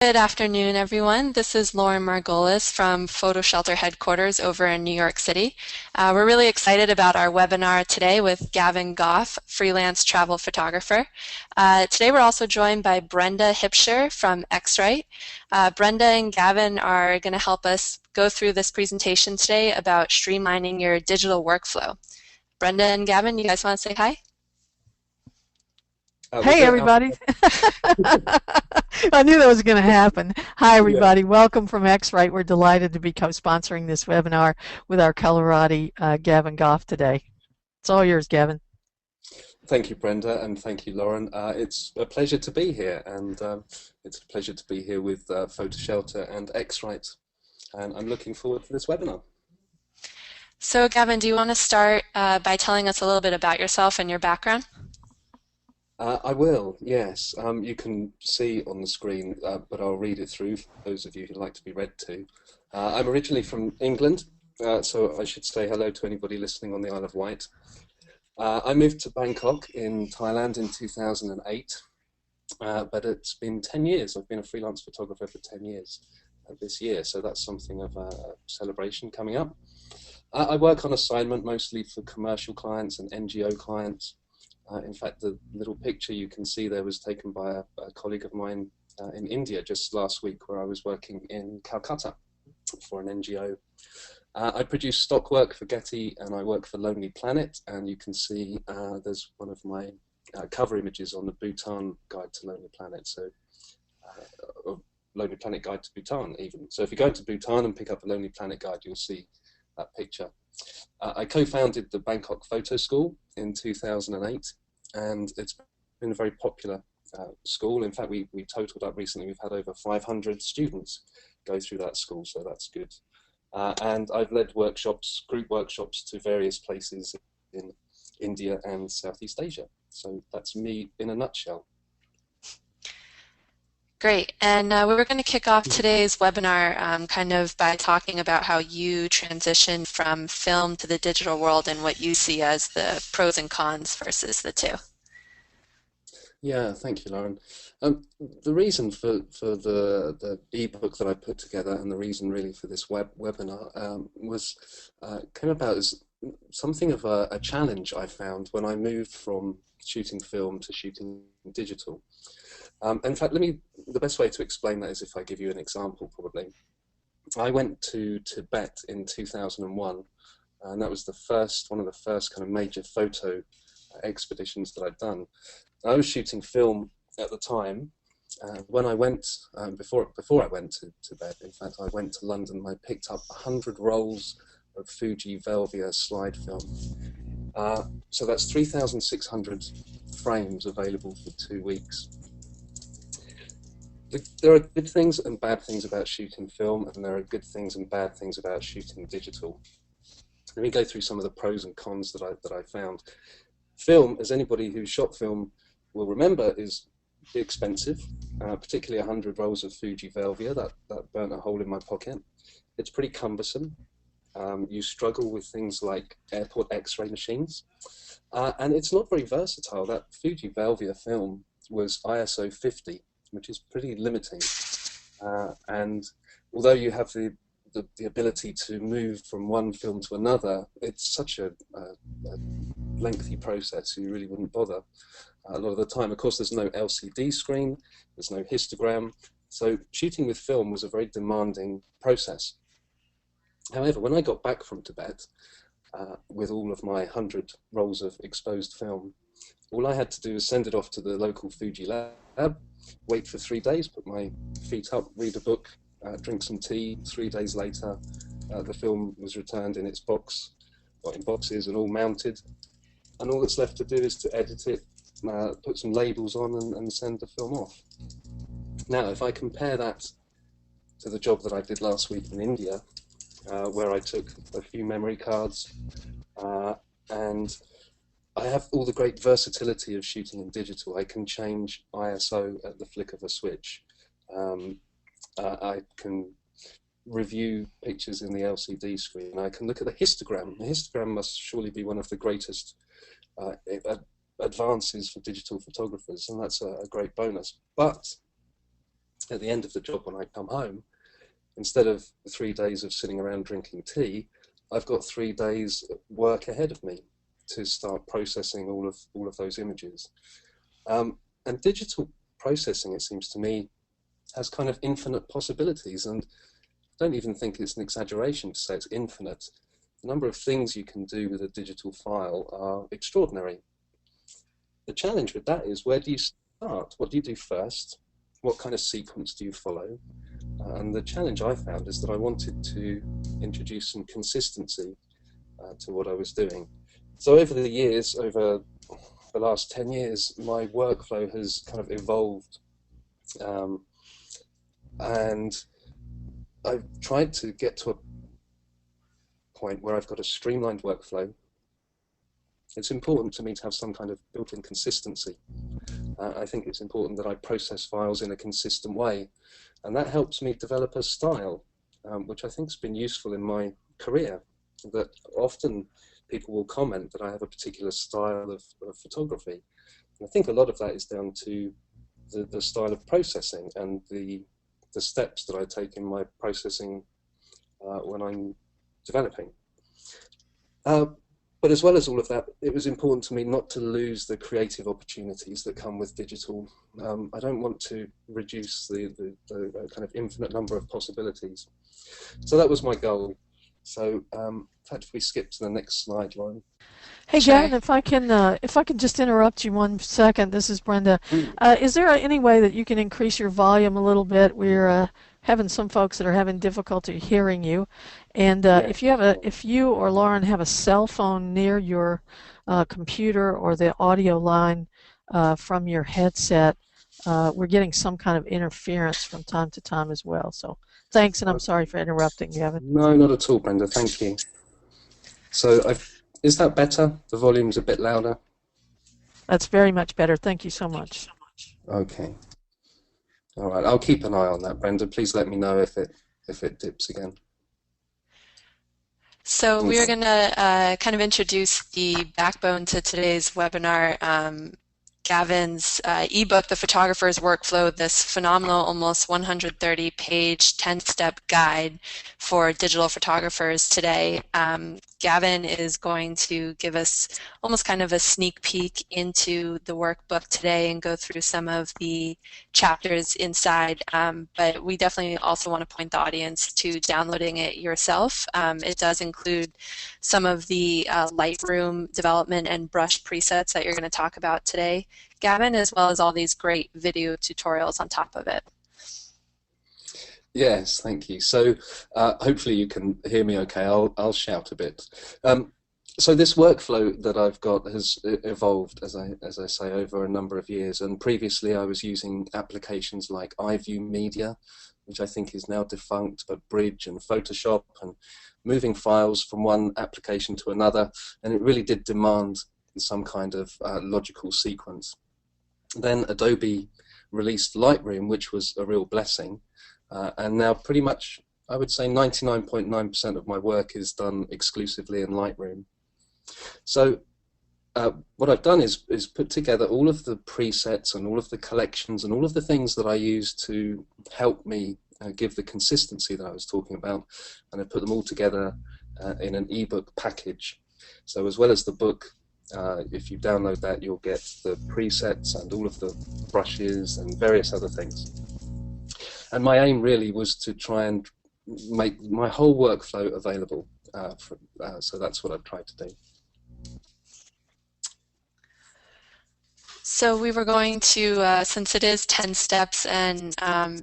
Good afternoon, everyone. This is Lauren Margolis from PhotoShelter headquarters over in New York City. We're really excited about our webinar today with Gavin Goff, freelance travel photographer. Today we're also joined by Brenda Hipscher from X-Rite. Brenda and Gavin are going to help us go through this presentation today about streamlining your digital workflow. Brenda and Gavin, you guys want to say hi? We'll Hey, do it out. everybody. I knew that was going to happen. Hi, Yeah. everybody. Welcome from X-Rite. We're delighted to be co-sponsoring this webinar with our Colorado Gavin Goff today. It's all yours, Gavin. Thank you, Brenda, and thank you, Lauren. It's a pleasure to be here, and it's a pleasure to be here with PhotoShelter and X-Rite, and I'm looking forward to this webinar. So Gavin, do you want to start by telling us a little bit about yourself and your background? I will, yes. You can see on the screen, but I'll read it through for those of you who'd like to be read to. I'm originally from England, so I should say hello to anybody listening on the Isle of Wight. I moved to Bangkok in Thailand in 2008, but it's been 10 years. I've been a freelance photographer for 10 years this year, so that's something of a celebration coming up. I work on assignment mostly for commercial clients and NGO clients. In fact, the little picture you can see there was taken by a colleague of mine in India just last week, where I was working in Calcutta for an NGO. I produce stock work for Getty, and I work for Lonely Planet, and you can see there's one of my cover images on the Bhutan Guide to Lonely Planet, so Lonely Planet Guide to Bhutan even. So if you go into Bhutan and pick up a Lonely Planet Guide, you'll see that picture. I co-founded the Bangkok Photo School in 2008, and it's been a very popular school. In fact, we totaled up recently, we've had over 500 students go through that school, so that's good. And I've led workshops, group workshops to various places in India and Southeast Asia. So that's me in a nutshell. Great, and we were going to kick off today's webinar kind of by talking about how you transitioned from film to the digital world and what you see as the pros and cons versus the two. Yeah, thank you, Lauren. The reason for the ebook that I put together, and the reason really for this webinar came about as something of a challenge I found when I moved from shooting film to shooting digital. In fact, the best way to explain that is if I give you an example, probably. I went to Tibet in 2001, and that was one of the first kind of major photo expeditions that I'd done. I was shooting film at the time. When I went, before I went to Tibet, in fact, I went to London, I picked up 100 rolls of Fuji Velvia slide film. So that's 3,600 frames available for 2 weeks. There are good things and bad things about shooting film, and there are good things and bad things about shooting digital. Let me go through some of the pros and cons that I found. Film, as anybody who shot film will remember, is expensive, particularly 100 rolls of Fuji Velvia. That burnt a hole in my pocket. It's pretty cumbersome. You struggle with things like airport X-ray machines, and it's not very versatile. That Fuji Velvia film was ISO 50, which is pretty limiting, and although you have the ability to move from one film to another, it's such a lengthy process, so you really wouldn't bother a lot of the time. Of course, there's no LCD screen, there's no histogram, so shooting with film was a very demanding process. However, when I got back from Tibet with all of my 100 rolls of exposed film, all I had to do was send it off to the local Fuji lab, wait for 3 days, put my feet up, read a book, drink some tea. 3 days later, the film was returned in its box, or in boxes, and all mounted. And all that's left to do is to edit it, put some labels on, and send the film off. Now, if I compare that to the job that I did last week in India, where I took a few memory cards, and I have all the great versatility of shooting in digital. I can change ISO at the flick of a switch. I can review pictures in the LCD screen. I can look at the histogram. The histogram must surely be one of the greatest advances for digital photographers, and that's a great bonus. But at the end of the job when I come home, instead of 3 days of sitting around drinking tea, I've got 3 days work ahead of me to start processing all of those images. And digital processing, it seems to me, has kind of infinite possibilities, and I don't even think it's an exaggeration to say it's infinite. The number of things you can do with a digital file are extraordinary. The challenge with that is, where do you start? What do you do first? What kind of sequence do you follow? And the challenge I found is that I wanted to introduce some consistency to what I was doing. So over the years, over the last 10 years, my workflow has kind of evolved. And I've tried to get to a point where I've got a streamlined workflow. It's important to me to have some kind of built-in consistency. I think it's important that I process files in a consistent way, and that helps me develop a style, which I think has been useful in my career. That often people will comment that I have a particular style of photography. And I think a lot of that is down to the style of processing and the steps that I take in my processing when I'm developing. But as well as all of that, it was important to me not to lose the creative opportunities that come with digital. I don't want to reduce the kind of infinite number of possibilities. So that was my goal. So in fact, if we skip to the next slide, Lauren. Hey, Sure. Gavin, if I can just interrupt you 1 second. This is Brenda. Is there any way that you can increase your volume a little bit? We're having some folks that are having difficulty hearing you, and if you or Lauren have a cell phone near your computer or the audio line from your headset, we're getting some kind of interference from time to time as well. So thanks, and I'm sorry for interrupting, Gavin. No, not at all, Brenda. Thank you. So is that better? The volume's a bit louder? That's very much better. Thank you so much. Okay. All right. I'll keep an eye on that, Brenda. Please let me know if it dips again. So we are going to kind of introduce the backbone to today's webinar. Gavin's ebook, The Photographer's Workflow, this phenomenal, almost 130-page, 10-step guide for digital photographers today. Gavin is going to give us almost kind of a sneak peek into the workbook today and go through some of the chapters inside, but we definitely also want to point the audience to downloading it yourself. It does include some of the Lightroom development and brush presets that you're going to talk about today, Gavin, as well as all these great video tutorials on top of it. Yes, thank you. So hopefully you can hear me okay. I'll shout a bit. So this workflow that I've got has evolved, as I say, over a number of years. And previously I was using applications like iView Media, which I think is now defunct, but Bridge and Photoshop, and moving files from one application to another. And it really did demand some kind of logical sequence. Then Adobe released Lightroom, which was a real blessing. And now pretty much, I would say 99.9% of my work is done exclusively in Lightroom. So what I've done is put together all of the presets and all of the collections and all of the things that I use to help me give the consistency that I was talking about, and I put them all together in an ebook package. So as well as the book, if you download that, you'll get the presets and all of the brushes and various other things. And my aim really was to try and make my whole workflow available. So that's what I've tried to do. So we were going to, since it is 10 steps and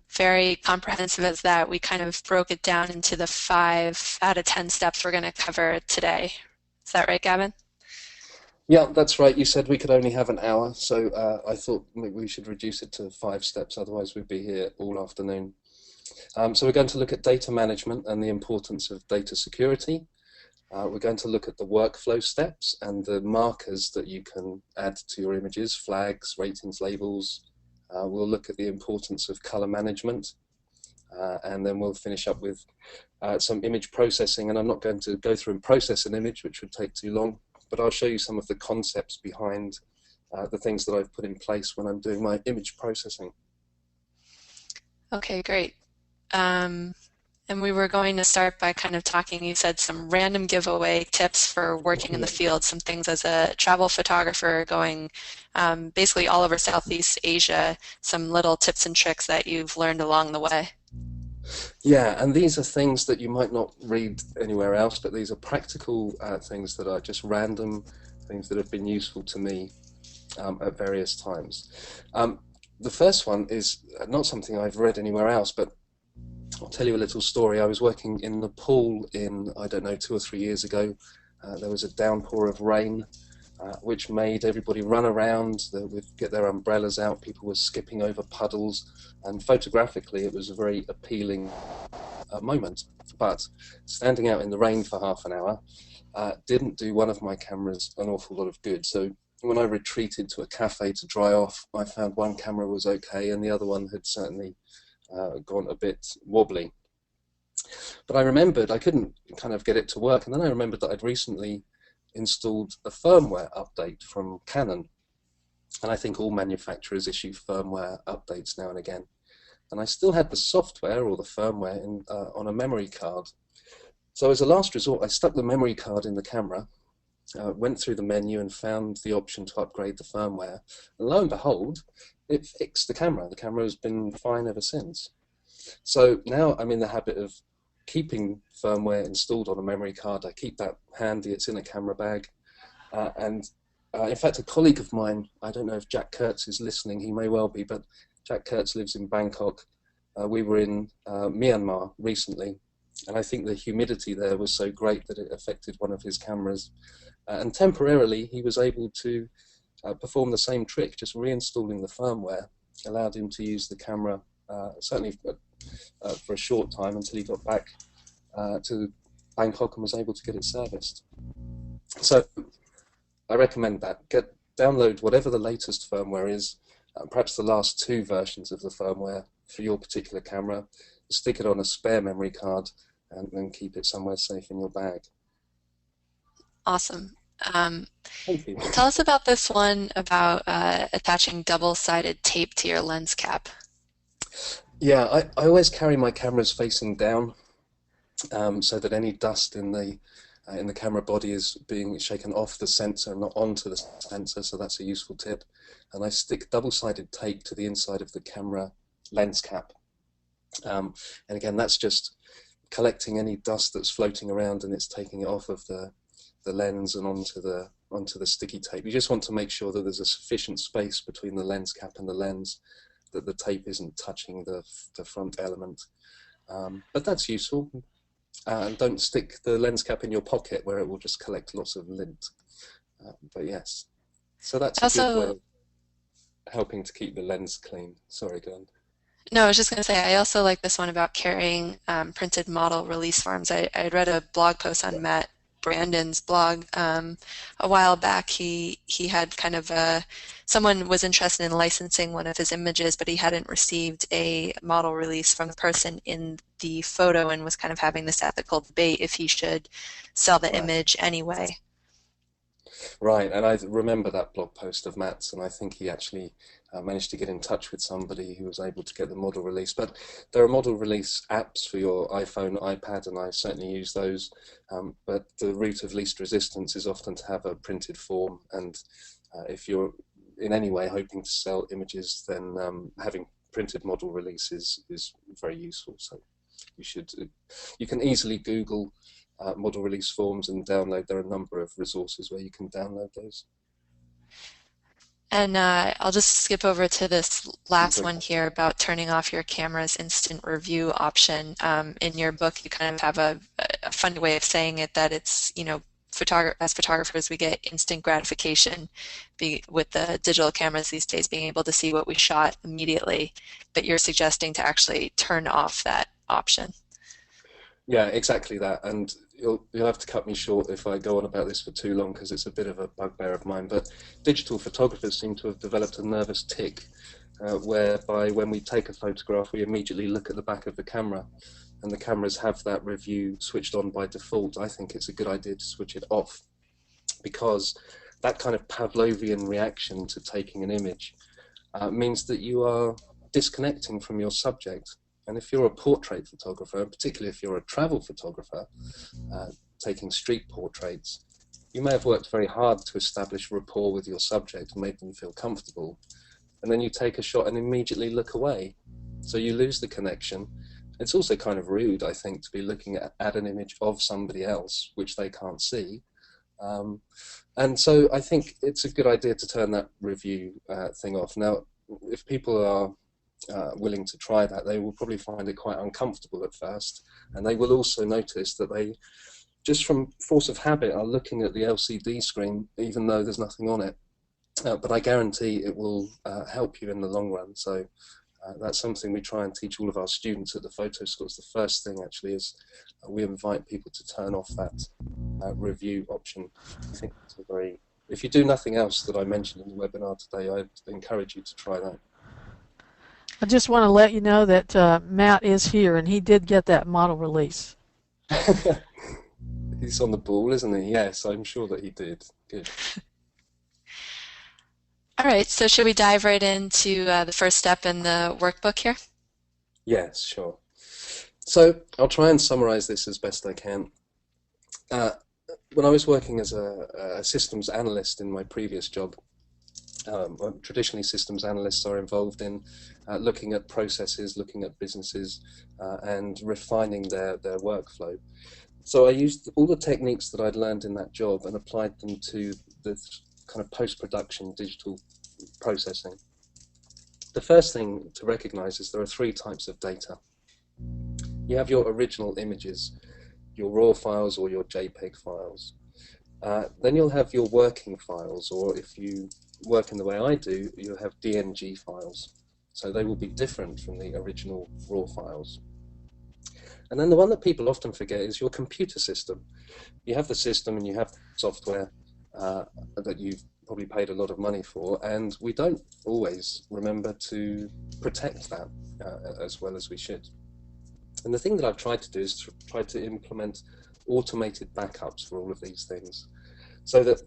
very comprehensive as that, we kind of broke it down into the 5 out of 10 steps we're going to cover today. Is that right, Gavin? Yeah, that's right. You said we could only have an hour, so I thought we should reduce it to 5 steps, otherwise we'd be here all afternoon. So we're going to look at data management and the importance of data security. We're going to look at the workflow steps and the markers that you can add to your images, flags, ratings, labels. We'll look at the importance of color management, and then we'll finish up with some image processing. And I'm not going to go through and process an image, which would take too long, but I'll show you some of the concepts behind the things that I've put in place when I'm doing my image processing. Okay, great. Um, and we were going to start by kind of talking, you said some random giveaway tips for working in the Yeah. field, some things as a travel photographer going basically all over Southeast Asia, some little tips and tricks that you've learned along the way. Yeah, and these are things that you might not read anywhere else, but these are practical things that are just random things that have been useful to me at various times. Um, the first one is not something I've read anywhere else, but I'll tell you a little story. I was working in Nepal in, I don't know, 2 or 3 years ago. There was a downpour of rain, which made everybody run around, get their umbrellas out. People were skipping over puddles, and photographically it was a very appealing moment. But standing out in the rain for half an hour didn't do one of my cameras an awful lot of good. So when I retreated to a cafe to dry off, I found one camera was okay and the other one had certainly gone a bit wobbly. But I remembered I couldn't kind of get it to work, and then I remembered that I'd recently installed a firmware update from Canon, and I think all manufacturers issue firmware updates now and again. And I still had the software or the firmware on a memory card. So as a last resort, I stuck the memory card in the camera, went through the menu and found the option to upgrade the firmware. And lo and behold, it fixed the camera. The camera has been fine ever since. So now I'm in the habit of keeping firmware installed on a memory card. I keep that handy. It's in a camera bag. In fact, a colleague of mine, I don't know if Jack Kurtz is listening, he may well be, but Jack Kurtz lives in Bangkok. We were in Myanmar recently, and I think the humidity there was so great that it affected one of his cameras. And temporarily, he was able to perform the same trick, just reinstalling the firmware, allowed him to use the camera, certainly for a short time until he got back to Bangkok and was able to get it serviced. So I recommend that. Download whatever the latest firmware is, perhaps the last 2 versions of the firmware for your particular camera, stick it on a spare memory card, and then keep it somewhere safe in your bag. Awesome. Thank you. Tell us about this one about attaching double-sided tape to your lens cap. Yeah, I always carry my cameras facing down, so that any dust in the camera body is being shaken off the sensor, not onto the sensor, so that's a useful tip. And I stick double-sided tape to the inside of the camera lens cap. And again, that's just collecting any dust that's floating around, and it's taking it off of the lens and onto the sticky tape. You just want to make sure that there's a sufficient space between the lens cap and the lens, that the tape isn't touching the front element. But that's useful. And don't stick the lens cap in your pocket where it will just collect lots of lint. But yes, so that's a good way of helping to keep the lens clean. Sorry, go on. No, I was just going to say, I also like this one about carrying printed model release forms. I read a blog post on Matt Brandon's blog a while back. He had kind of someone was interested in licensing one of his images, but he hadn't received a model release from the person in the photo and was kind of having this ethical debate if he should sell the image anyway. Right, and I remember that blog post of Matt's, and I think he actually managed to get in touch with somebody who was able to get the model release. But there are model release apps for your iPhone, iPad, and I certainly use those. But the route of least resistance is often to have a printed form, and if you're in any way hoping to sell images, then having printed model release is very useful. So you can easily Google model release forms and download. There are a number of resources where you can download those. And I'll just skip over to this last one here about turning off your camera's instant review option. In your book, you kind of have a fun way of saying it, that it's, you know, as photographers, we get instant gratification with the digital cameras these days, being able to see what we shot immediately, but you're suggesting to actually turn off that option. Yeah, exactly that. And you'll have to cut me short if I go on about this for too long, because it's a bit of a bugbear of mine. But digital photographers seem to have developed a nervous tick whereby when we take a photograph, we immediately look at the back of the camera, and the cameras have that review switched on by default. I think it's a good idea to switch it off, because that kind of Pavlovian reaction to taking an image means that you are disconnecting from your subject. And if you're a portrait photographer, particularly if you're a travel photographer, taking street portraits, you may have worked very hard to establish rapport with your subject and make them feel comfortable. And then you take a shot and immediately look away. So you lose the connection. It's also kind of rude, I think, to be looking at an image of somebody else, which they can't see. And so I think it's a good idea to turn that review thing off. Now, if people are willing to try that, they will probably find it quite uncomfortable at first. And they will also notice that they, just from force of habit, are looking at the LCD screen, even though there's nothing on it. But I guarantee it will help you in the long run. So that's something we try and teach all of our students at the photo schools. The first thing actually is we invite people to turn off that review option. I think it's a very, if you do nothing else that I mentioned in the webinar today, I'd encourage you to try that. I just want to let you know that Matt is here, and he did get that model release. He's on the ball, isn't he? Yes, I'm sure that he did. Good. All right, so should we dive right into the first step in the workbook here? Yes, sure. So I'll try and summarize this as best I can. When I was working as a systems analyst in my previous job, traditionally systems analysts are involved in looking at processes, looking at businesses, and refining their workflow. So I used all the techniques that I'd learned in that job and applied them to the kind of post-production digital processing. The first thing to recognize is there are three types of data. You have your original images, your RAW files or your JPEG files. Then you'll have your working files, or if you work in the way I do, you'll have DNG files. So they will be different from the original RAW files. And then the one that people often forget is your computer system. You have the system and you have the software that you've probably paid a lot of money for, and we don't always remember to protect that as well as we should. And the thing that I've tried to do is to try to implement automated backups for all of these things, so that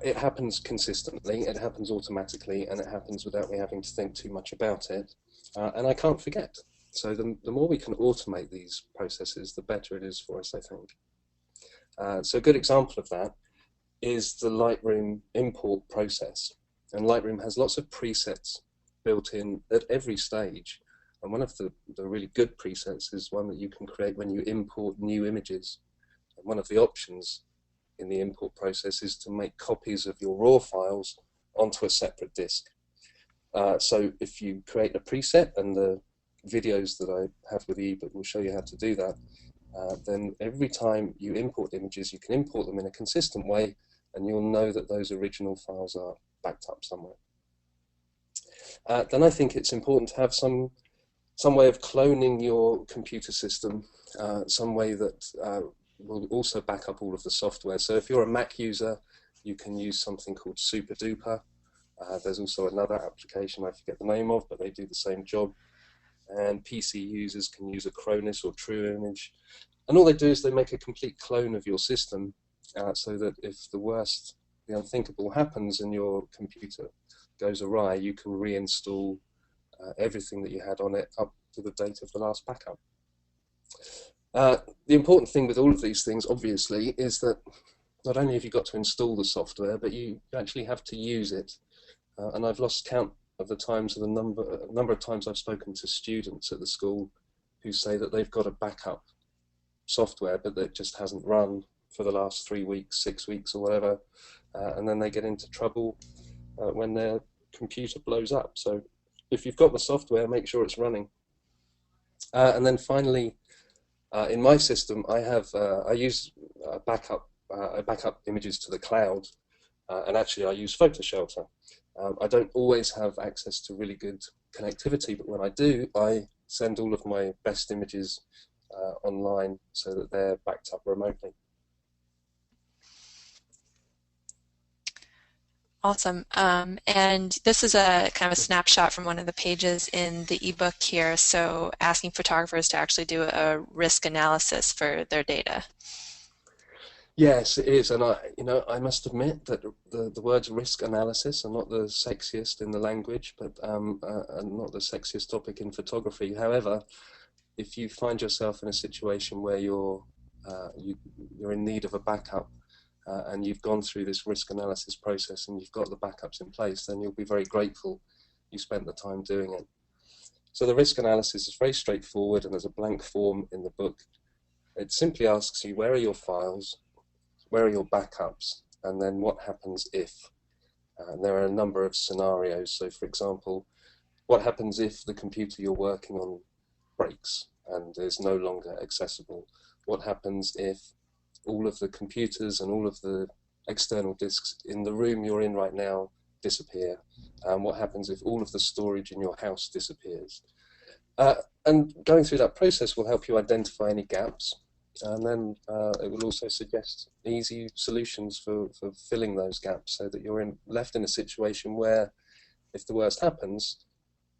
it happens consistently, it happens automatically, and it happens without me having to think too much about it, and I can't forget. So the more we can automate these processes, the better it is for us, I think. So a good example of that is the Lightroom import process. And Lightroom has lots of presets built in at every stage. And one of the really good presets is one that you can create when you import new images. And one of the options in the import process is to make copies of your RAW files onto a separate disk. So if you create a preset, and the videos that I have with the ebook will show you how to do that, then every time you import images, you can import them in a consistent way, and you'll know that those original files are backed up somewhere. Then I think it's important to have some way of cloning your computer system, some way that will also back up all of the software. So if you're a Mac user, you can use something called SuperDuper. There's also another application I forget the name of, but they do the same job. And PC users can use Acronis or TrueImage. And all they do is they make a complete clone of your system, so that if the worst, the unthinkable happens and your computer goes awry, you can reinstall everything that you had on it up to the date of the last backup. The important thing with all of these things, obviously, is that not only have you got to install the software, but you actually have to use it. And I've lost count of the times, the number of times I've spoken to students at the school who say that they've got a backup software, but that just hasn't run for the last 3 weeks, 6 weeks, or whatever, and then they get into trouble when their computer blows up. So if you've got the software, make sure it's running. And then finally, in my system, I use backup images to the cloud, and actually I use PhotoShelter. I don't always have access to really good connectivity, but when I do, I send all of my best images online so that they're backed up remotely. Awesome. And this is a kind of a snapshot from one of the pages in the ebook here, so asking photographers to actually do a risk analysis for their data. Yes, it is, and I must admit that the words risk analysis are not the sexiest in the language, but and not the sexiest topic in photography. However, if you find yourself in a situation where you're in need of a backup, and you've gone through this risk analysis process and you've got the backups in place, then you'll be very grateful you spent the time doing it. So the risk analysis is very straightforward, and there's a blank form in the book. It simply asks you, where are your files, where are your backups, and then what happens if. There are a number of scenarios. So for example, what happens if the computer you're working on breaks and is no longer accessible? What happens if all of the computers and all of the external disks in the room you're in right now disappear? What happens if all of the storage in your house disappears? And going through that process will help you identify any gaps, and then it will also suggest easy solutions for filling those gaps, so that you're left in a situation where, if the worst happens,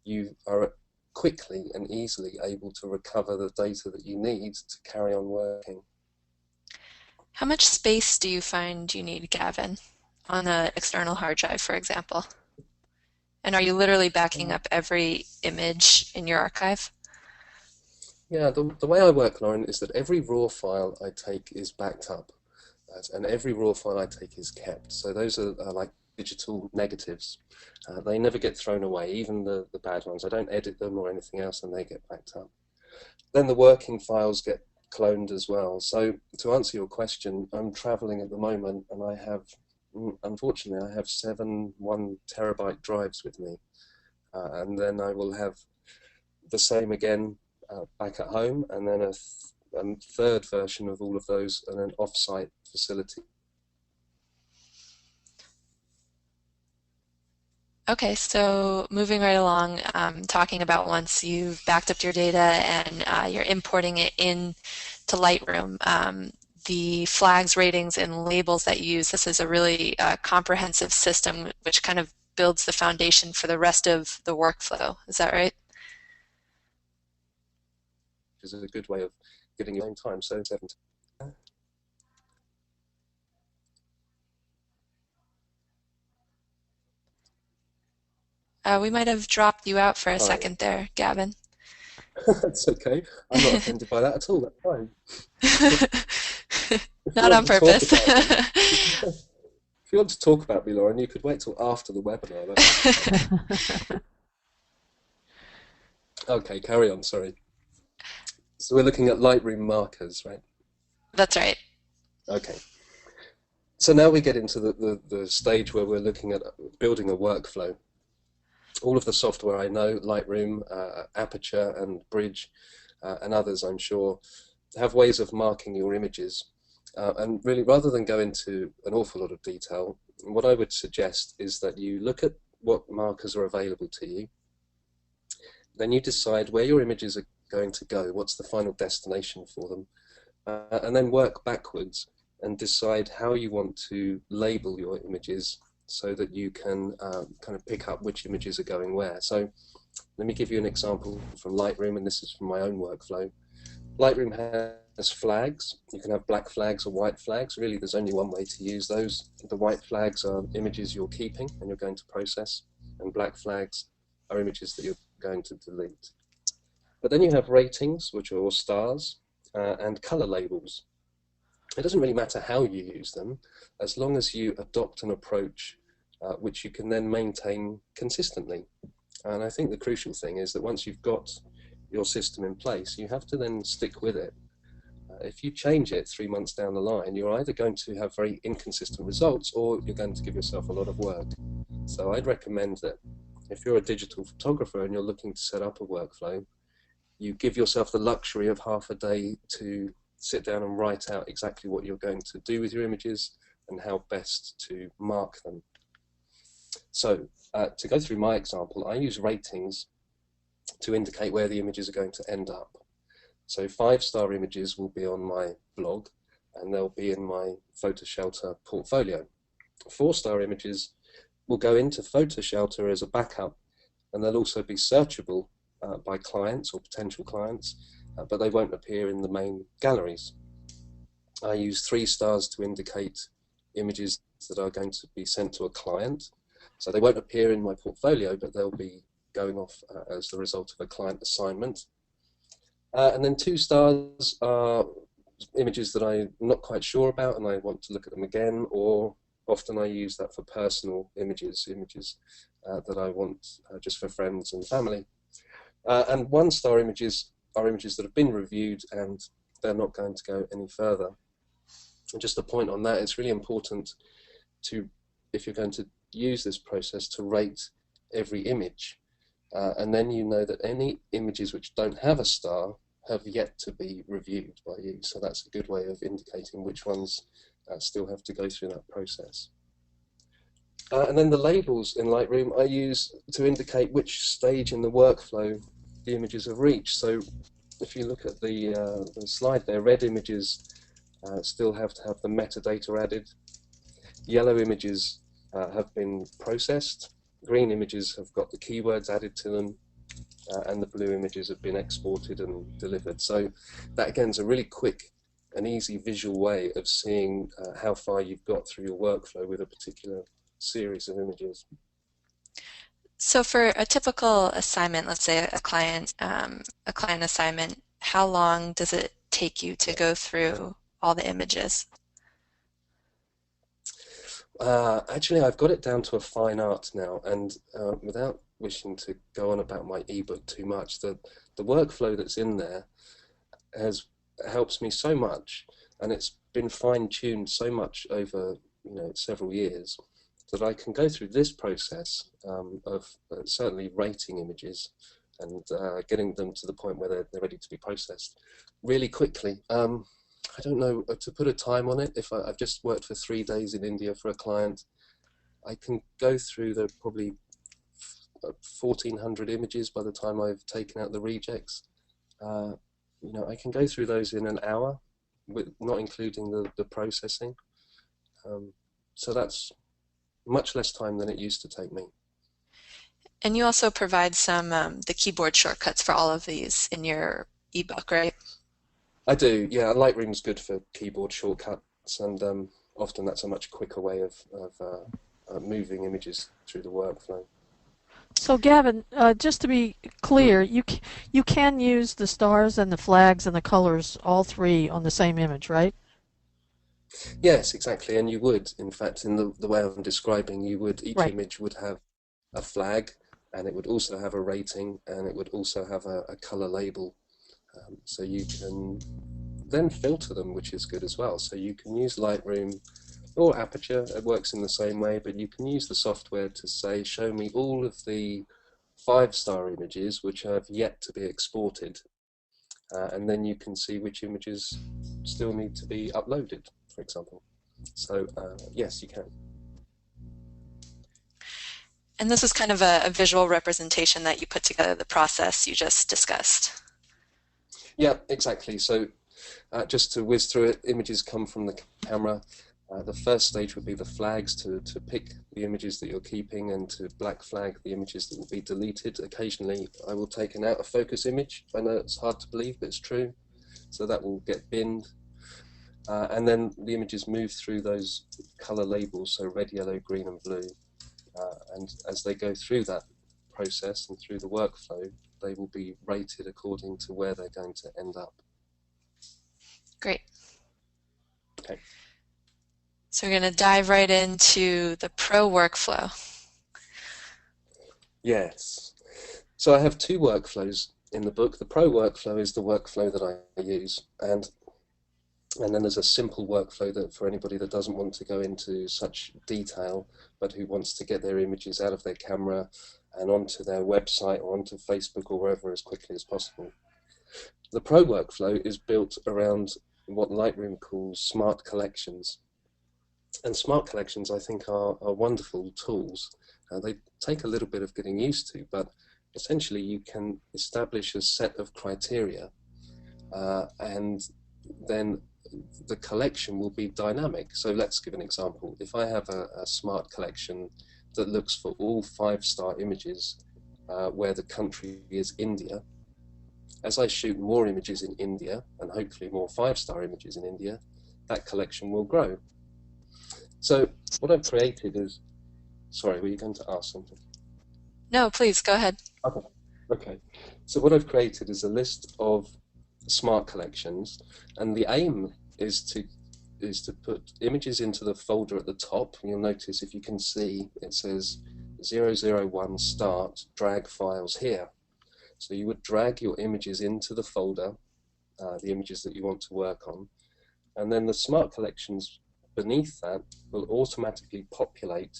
you are quickly and easily able to recover the data that you need to carry on working. How much space do you find you need, Gavin, on an external hard drive, for example? And are you literally backing up every image in your archive? Yeah, the way I work, Lauren, is that every raw file I take is backed up, and every raw file I take is kept. So those are like digital negatives. They never get thrown away, even the bad ones. I don't edit them or anything else, and they get backed up. Then the working files get cloned as well. So to answer your question, I'm traveling at the moment, and I have, unfortunately, I have 7 1 terabyte drives with me. And then I will have the same again back at home, and then a third version of all of those in an off-site facility. Okay, so moving right along, talking about once you've backed up your data and you're importing it in to Lightroom, the flags, ratings, and labels that you use, this is a really comprehensive system which kind of builds the foundation for the rest of the workflow. Is that right? Which is a good way of getting your own time. So 7. We might have dropped you out for a Oh, second there, Gavin. that's okay. I'm not offended by that at all. That's fine. Not on purpose. If you want to talk about me, Lauren, you could wait till after the webinar. Okay, carry on, sorry. So we're looking at Lightroom markers, right? That's right. Okay. So now we get into the stage where we're looking at building a workflow. All of the software I know, Lightroom, Aperture and Bridge, and others I'm sure, have ways of marking your images. And really, rather than go into an awful lot of detail, what I would suggest is that you look at what markers are available to you. Then you decide where your images are going to go, what's the final destination for them, and then work backwards and decide how you want to label your images so that you can kind of pick up which images are going where. So let me give you an example from Lightroom, and this is from my own workflow. Lightroom has flags. You can have black flags or white flags. Really, there's only one way to use those. The white flags are images you're keeping and you're going to process, and black flags are images that you're going to delete. But then you have ratings, which are all stars, and color labels. It doesn't really matter how you use them, as long as you adopt an approach which you can then maintain consistently. And I think the crucial thing is that once you've got your system in place, you have to then stick with it. If you change it 3 months down the line, you're either going to have very inconsistent results, or you're going to give yourself a lot of work. So I'd recommend that if you're a digital photographer and you're looking to set up a workflow, you give yourself the luxury of half a day to sit down and write out exactly what you're going to do with your images and how best to mark them. So to go through my example, I use ratings to indicate where the images are going to end up. So 5-star images will be on my blog, and they'll be in my PhotoShelter portfolio. 4-star images will go into PhotoShelter as a backup, and they'll also be searchable by clients or potential clients, but they won't appear in the main galleries. I use 3 stars to indicate images that are going to be sent to a client. So they won't appear in my portfolio, but they'll be going off as the result of a client assignment. And then 2 stars are images that I'm not quite sure about and I want to look at them again, or often I use that for personal images that I want just for friends and family. And 1 star images are images that have been reviewed and they're not going to go any further. And just a point on that, it's really important to, if you're going to use this process, to rate every image. And then you know that any images which don't have a star have yet to be reviewed by you. So that's a good way of indicating which ones still have to go through that process. And then the labels in Lightroom I use to indicate which stage in the workflow the images have reached. So if you look at the slide there, red images still have to have the metadata added. Yellow images have been processed. Green images have got the keywords added to them. And the blue images have been exported and delivered. So that again is a really quick and easy visual way of seeing how far you've got through your workflow with a particular series of images. So for a typical assignment, let's say a client assignment, how long does it take you to go through all the images? Actually, I've got it down to a fine art now, and without wishing to go on about my ebook too much, the workflow that's in there helps me so much, and it's been fine-tuned so much over several years that I can go through this process of certainly rating images and getting them to the point where they're ready to be processed really quickly. I don't know to put a time on it. If I've just worked for 3 days in India for a client, I can go through the probably 1,400 images by the time I've taken out the rejects. I can go through those in an hour, not including the processing. So that's much less time than it used to take me. And you also provide some the keyboard shortcuts for all of these in your ebook, right? I do, yeah. Lightroom's good for keyboard shortcuts, and often that's a much quicker way of moving images through the workflow. So Gavin, just to be clear, you can use the stars and the flags and the colors, all 3 on the same image, right? Yes, exactly, and you would, in fact, in the way I'm describing, each Right. image would have a flag, and it would also have a rating, and it would also have a color label. So you can then filter them, which is good as well. So you can use Lightroom or Aperture, it works in the same way, but you can use the software to say, show me all of the 5-star images which have yet to be exported. And then you can see which images still need to be uploaded, for example. So yes, you can. And this is kind of a visual representation that you put together, the process you just discussed. Yeah, exactly. So just to whiz through it, images come from the camera. The first stage would be the flags to pick the images that you're keeping and to black flag the images that will be deleted. Occasionally I will take an out of focus image. I know it's hard to believe, but it's true. So that will get binned. And then the images move through those color labels, so red, yellow, green and blue. And as they go through that process and through the workflow, they will be rated according to where they're going to end up. Great. Okay. So we're going to dive right into the pro workflow. Yes. So I have 2 workflows in the book. The pro workflow is the workflow that I use, and then there's a simple workflow that for anybody that doesn't want to go into such detail, but who wants to get their images out of their camera and onto their website or onto Facebook or wherever as quickly as possible. The pro workflow is built around what Lightroom calls smart collections. And smart collections, I think, are wonderful tools. They take a little bit of getting used to, but essentially you can establish a set of criteria and then the collection will be dynamic. So let's give an example. If I have a smart collection that looks for all 5-star images where the country is India, as I shoot more images in India and hopefully more 5-star images in India, that collection will grow. So what I've created is, sorry, were you going to ask something? No, please go ahead. Okay. So what I've created is a list of smart collections, and the aim is to put images into the folder at the top. And you'll notice, if you can see, it says 001 start, drag files here. So you would drag your images into the folder, the images that you want to work on, and then the smart collections beneath that will automatically populate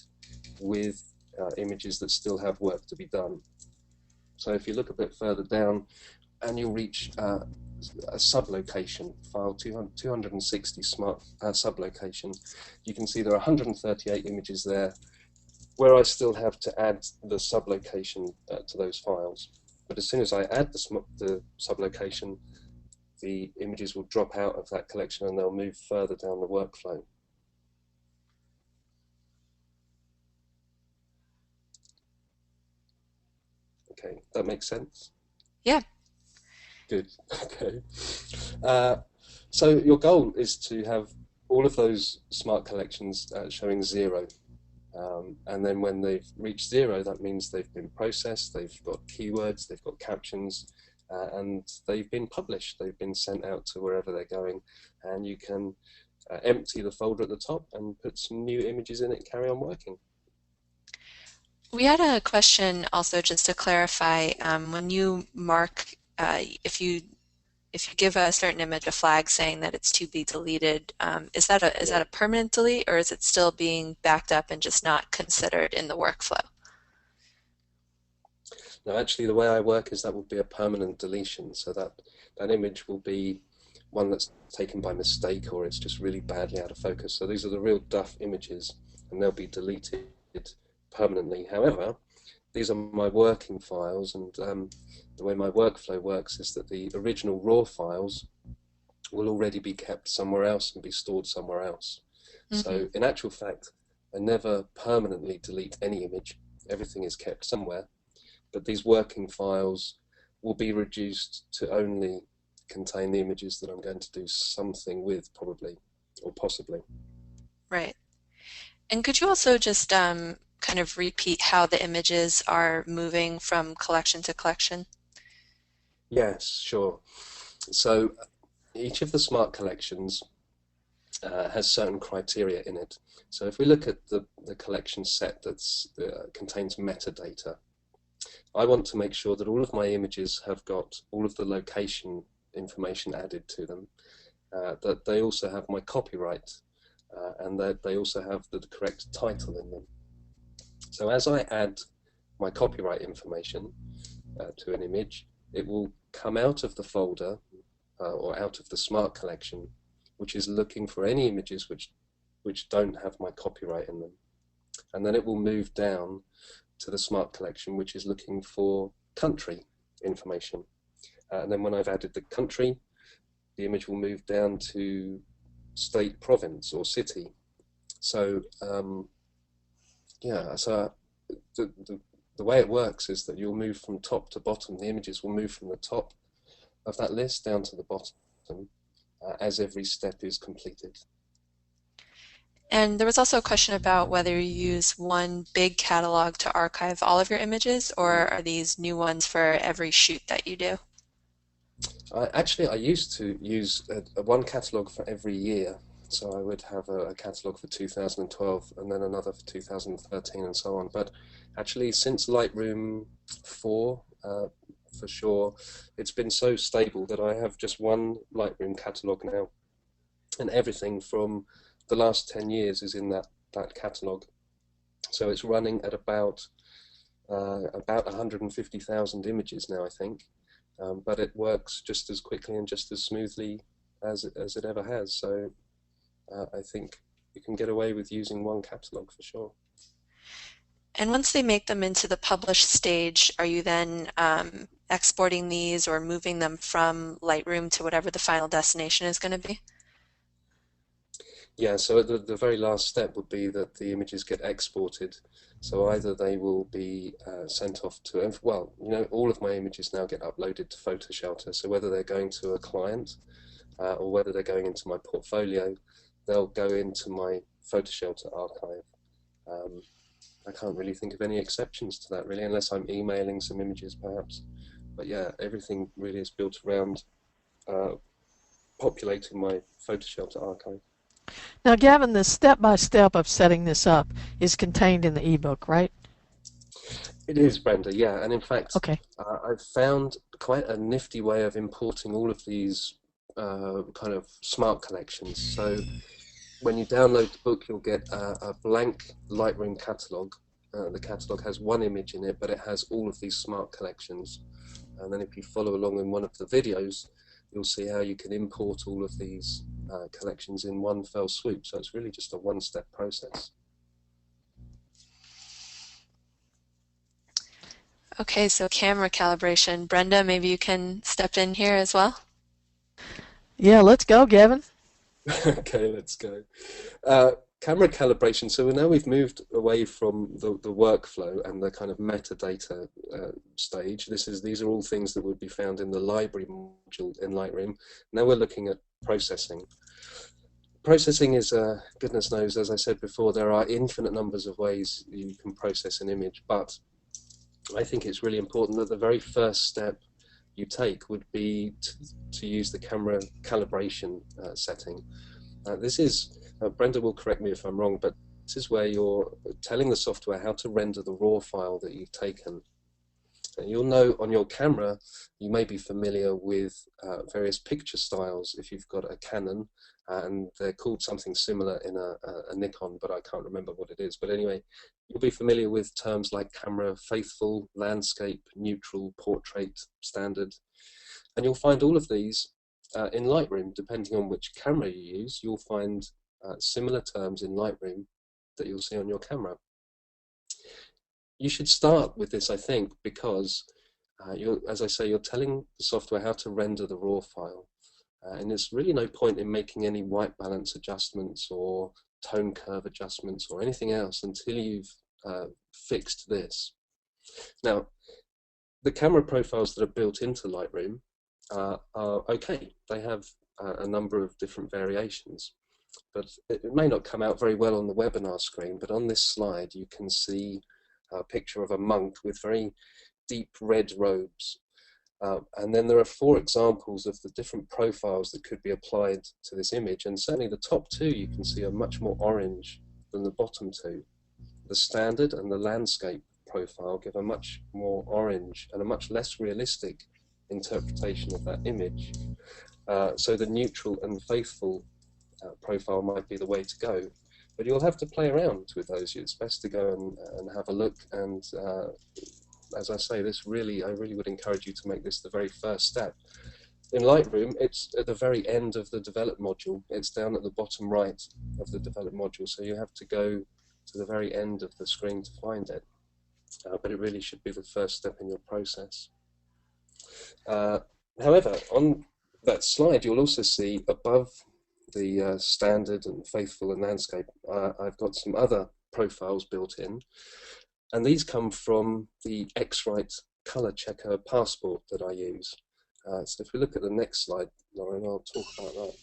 with images that still have work to be done. So if you look a bit further down, and you'll reach a sublocation file, 260 smart sublocation, you can see there are 138 images there, where I still have to add the sublocation to those files. But as soon as I add the sublocation, the images will drop out of that collection and they'll move further down the workflow. Okay, that makes sense? Yeah. Good. Okay. So your goal is to have all of those smart collections showing 0. And then when they've reached 0, that means they've been processed, they've got keywords, they've got captions, and they've been published. They've been sent out to wherever they're going, and you can empty the folder at the top and put some new images in it and carry on working. We had a question also, just to clarify, when you mark, if you give a certain image a flag saying that it's to be deleted, is that a permanent delete, or is it still being backed up and just not considered in the workflow? No, actually the way I work is that will be a permanent deletion, so that image will be one that's taken by mistake, or it's just really badly out of focus. So these are the real duff images, and they'll be deleted permanently. However, these are my working files, and the way my workflow works is that the original raw files will already be kept somewhere else and be stored somewhere else. Mm-hmm. So in actual fact, I never permanently delete any image. Everything is kept somewhere, but these working files will be reduced to only contain the images that I'm going to do something with, probably, or possibly. Right. And could you also just kind of repeat how the images are moving from collection to collection? Yes, sure. So each of the smart collections has certain criteria in it. So if we look at the collection set that contains metadata, I want to make sure that all of my images have got all of the location information added to them, that they also have my copyright, and that they also have the correct title in them. So as I add my copyright information to an image, it will come out of the folder or out of the smart collection, which is looking for any images which don't have my copyright in them. And then it will move down to the smart collection, which is looking for country information. And then when I've added the country, the image will move down to state, province, or city. So yeah, so the way it works is that you'll move from top to bottom. The images will move from the top of that list down to the bottom as every step is completed. And there was also a question about whether you use one big catalog to archive all of your images, or are these new ones for every shoot that you do? Actually, I used to use one catalog for every year. So I would have a catalog for 2012 and then another for 2013 and so on. But actually, since Lightroom 4, for sure, it's been so stable that I have just one Lightroom catalog now. And everything from the last 10 years is in that catalog. So it's running at about 150,000 images now, I think. But it works just as quickly and just as smoothly as it ever has. So I think you can get away with using one catalog for sure. And once they make them into the published stage, are you then exporting these or moving them from Lightroom to whatever the final destination is going to be? Yeah, so the very last step would be that the images get exported. So either they will be sent off to, well, you know, all of my images now get uploaded to PhotoShelter. So whether they're going to a client or whether they're going into my portfolio, they'll go into my PhotoShelter archive. I can't really think of any exceptions to that, really, unless I'm emailing some images, perhaps. But yeah, everything really is built around populating my PhotoShelter archive. Now, Gavin, the step-by-step of setting this up is contained in the ebook, right? It is, Brenda, yeah. And in fact, Okay. I've found quite a nifty way of importing all of these kind of smart collections. So when you download the book, you'll get a blank Lightroom catalog. The catalog has one image in it, but it has all of these smart collections. And then if you follow along in one of the videos, you'll see how you can import all of these collections in one fell swoop. So it's really just a one-step process. Okay, so camera calibration. Brenda, maybe you can step in here as well. Yeah, let's go, Gavin. Okay, let's go. Camera calibration. So now we've moved away from the workflow and the kind of metadata stage. These are all things that would be found in the library module in Lightroom. Now we're looking at processing. Processing is, goodness knows, as I said before, there are infinite numbers of ways you can process an image, but I think it's really important that the very first step you take would be to use the camera calibration setting. This is, Brenda will correct me if I'm wrong, but this is where you're telling the software how to render the raw file that you've taken. And you'll know on your camera, you may be familiar with various picture styles if you've got a Canon, and they're called something similar in a Nikon, but I can't remember what it is. But anyway, you'll be familiar with terms like camera faithful, landscape, neutral, portrait, standard. And you'll find all of these in Lightroom. Depending on which camera you use, you'll find similar terms in Lightroom that you'll see on your camera. You should start with this, I think, because as I say, you're telling the software how to render the raw file. And there's really no point in making any white balance adjustments or tone curve adjustments or anything else until you've fixed this. Now, the camera profiles that are built into Lightroom are okay. They have a number of different variations, but it may not come out very well on the webinar screen, but on this slide you can see a picture of a monk with very deep red robes. And then there are 4 examples of the different profiles that could be applied to this image, and certainly the top 2 you can see are much more orange than the bottom 2. The standard and the landscape profile give a much more orange and a much less realistic interpretation of that image. So the neutral and faithful profile might be the way to go. But you'll have to play around with those. It's best to go and have a look. And as I say, I really would encourage you to make this the very first step. In Lightroom, it's at the very end of the develop module. It's down at the bottom right of the develop module. So you have to go to the very end of the screen to find it. But it really should be the first step in your process. However, on that slide, you'll also see above the standard and faithful and landscape, I've got some other profiles built in, and these come from the X-Rite color checker passport that I use. So if we look at the next slide, Lauren, I'll talk about that.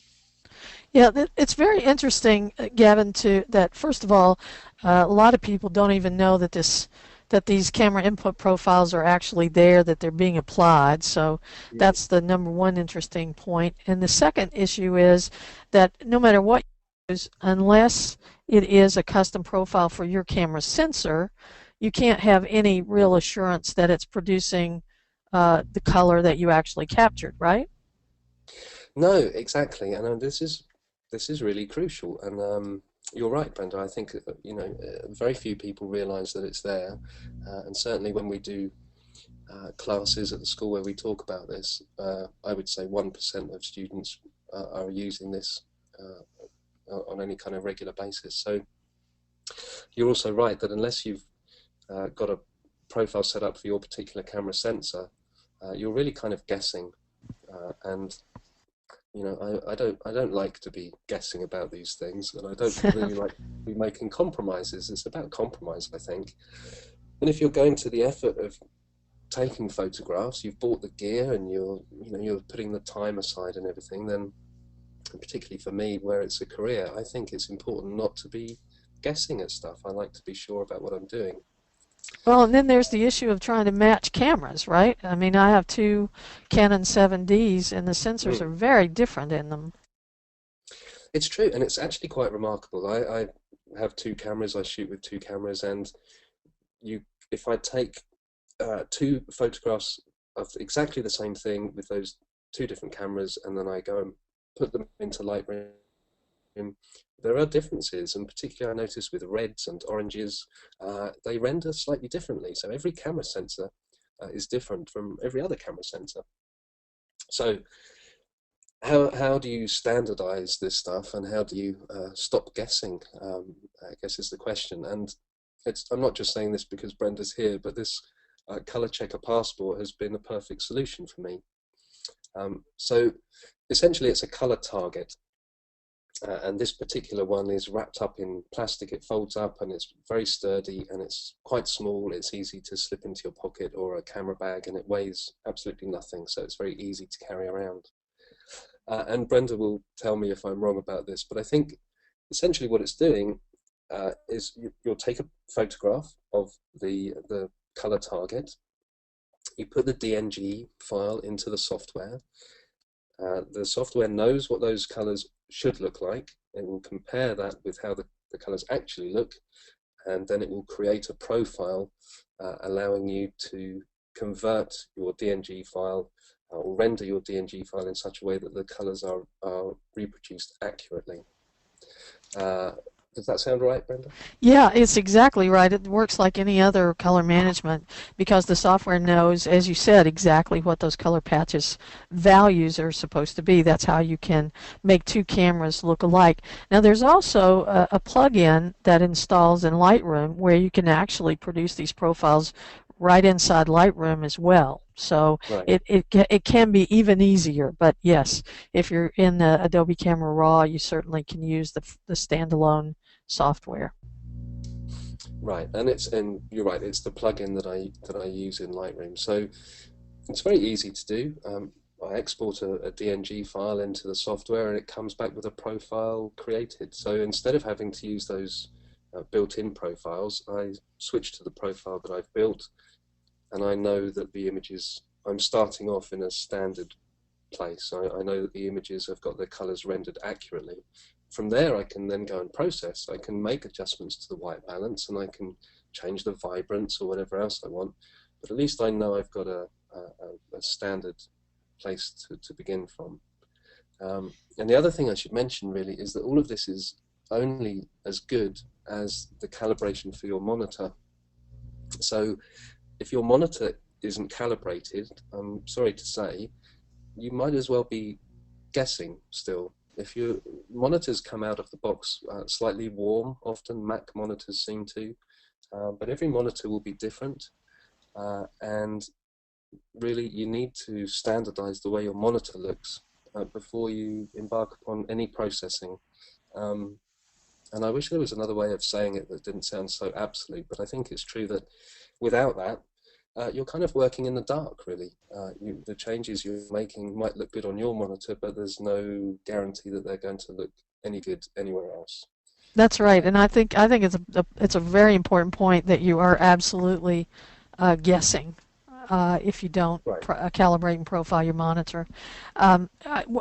Yeah, it's very interesting, Gavin, that first of all, a lot of people don't even know that these camera input profiles are actually there, that they're being applied. So that's the number one interesting point. And the second issue is that no matter what you use, unless it is a custom profile for your camera sensor, you can't have any real assurance that it's producing the color that you actually captured, right? No, exactly. And this is really crucial. And you're right, Brenda. I think very few people realise that it's there, and certainly when we do classes at the school where we talk about this, I would say 1% of students are using this on any kind of regular basis. So you're also right that unless you've got a profile set up for your particular camera sensor, you're really kind of guessing, and I don't like to be guessing about these things, and I don't really like to be making compromises. It's about compromise, I think. And if you're going to the effort of taking photographs, you've bought the gear, and you're putting the time aside and everything, then and particularly for me, where it's a career, I think it's important not to be guessing at stuff. I like to be sure about what I'm doing. Well, and then there's the issue of trying to match cameras, right? I mean, I have two Canon 7Ds, and the sensors are very different in them. It's true, and it's actually quite remarkable. I have two cameras. I shoot with two cameras, and if I take two photographs of exactly the same thing with those two different cameras, and then I go and put them into Lightroom, there are differences, and particularly I notice with reds and oranges, they render slightly differently. So every camera sensor is different from every other camera sensor. So how do you standardize this stuff, and how do you stop guessing, I guess is the question. And I'm not just saying this because Brenda's here, but this color checker passport has been a perfect solution for me. So essentially it's a color target, and this particular one is wrapped up in plastic. It folds up and it's very sturdy, and it's quite small. It's easy to slip into your pocket or a camera bag, and it weighs absolutely nothing, so it's very easy to carry around. And Brenda will tell me if I'm wrong about this, but I think essentially what it's doing is you'll take a photograph of the color target, you put the DNG file into the software. The software knows what those colors should look like. It will compare that with how the colors actually look, and then it will create a profile allowing you to convert your DNG file or render your DNG file in such a way that the colors are reproduced accurately. Does that sound right, Brenda? Yeah, it's exactly right. It works like any other color management because the software knows, as you said, exactly what those color patches values are supposed to be. That's how you can make two cameras look alike. Now, there's also a plug-in that installs in Lightroom where you can actually produce these profiles right inside Lightroom as well. So right. it can be even easier. But yes, if you're in Adobe Camera Raw, you certainly can use the standalone software. Right, and you're right. It's the plugin that I use in Lightroom. So it's very easy to do. I export a DNG file into the software, and it comes back with a profile created. So instead of having to use those built-in profiles, I switch to the profile that I've built, and I know that the images, I'm starting off in a standard place. I know that the images have got their colors rendered accurately. From there, I can then go and process. I can make adjustments to the white balance, and I can change the vibrance or whatever else I want. But at least I know I've got a standard place to begin from. And the other thing I should mention really is that all of this is only as good as the calibration for your monitor. So if your monitor isn't calibrated, I'm sorry to say, you might as well be guessing still. If your monitors come out of the box slightly warm, often Mac monitors seem to, but every monitor will be different, and really you need to standardize the way your monitor looks before you embark upon any processing. And I wish there was another way of saying it that didn't sound so absolute, but I think it's true that without that, you're kind of working in the dark, really. The changes you're making might look good on your monitor, but there's no guarantee that they're going to look any good anywhere else. That's right, and I think it's a very important point that you are absolutely guessing if you don't Right. calibrate and profile your monitor. I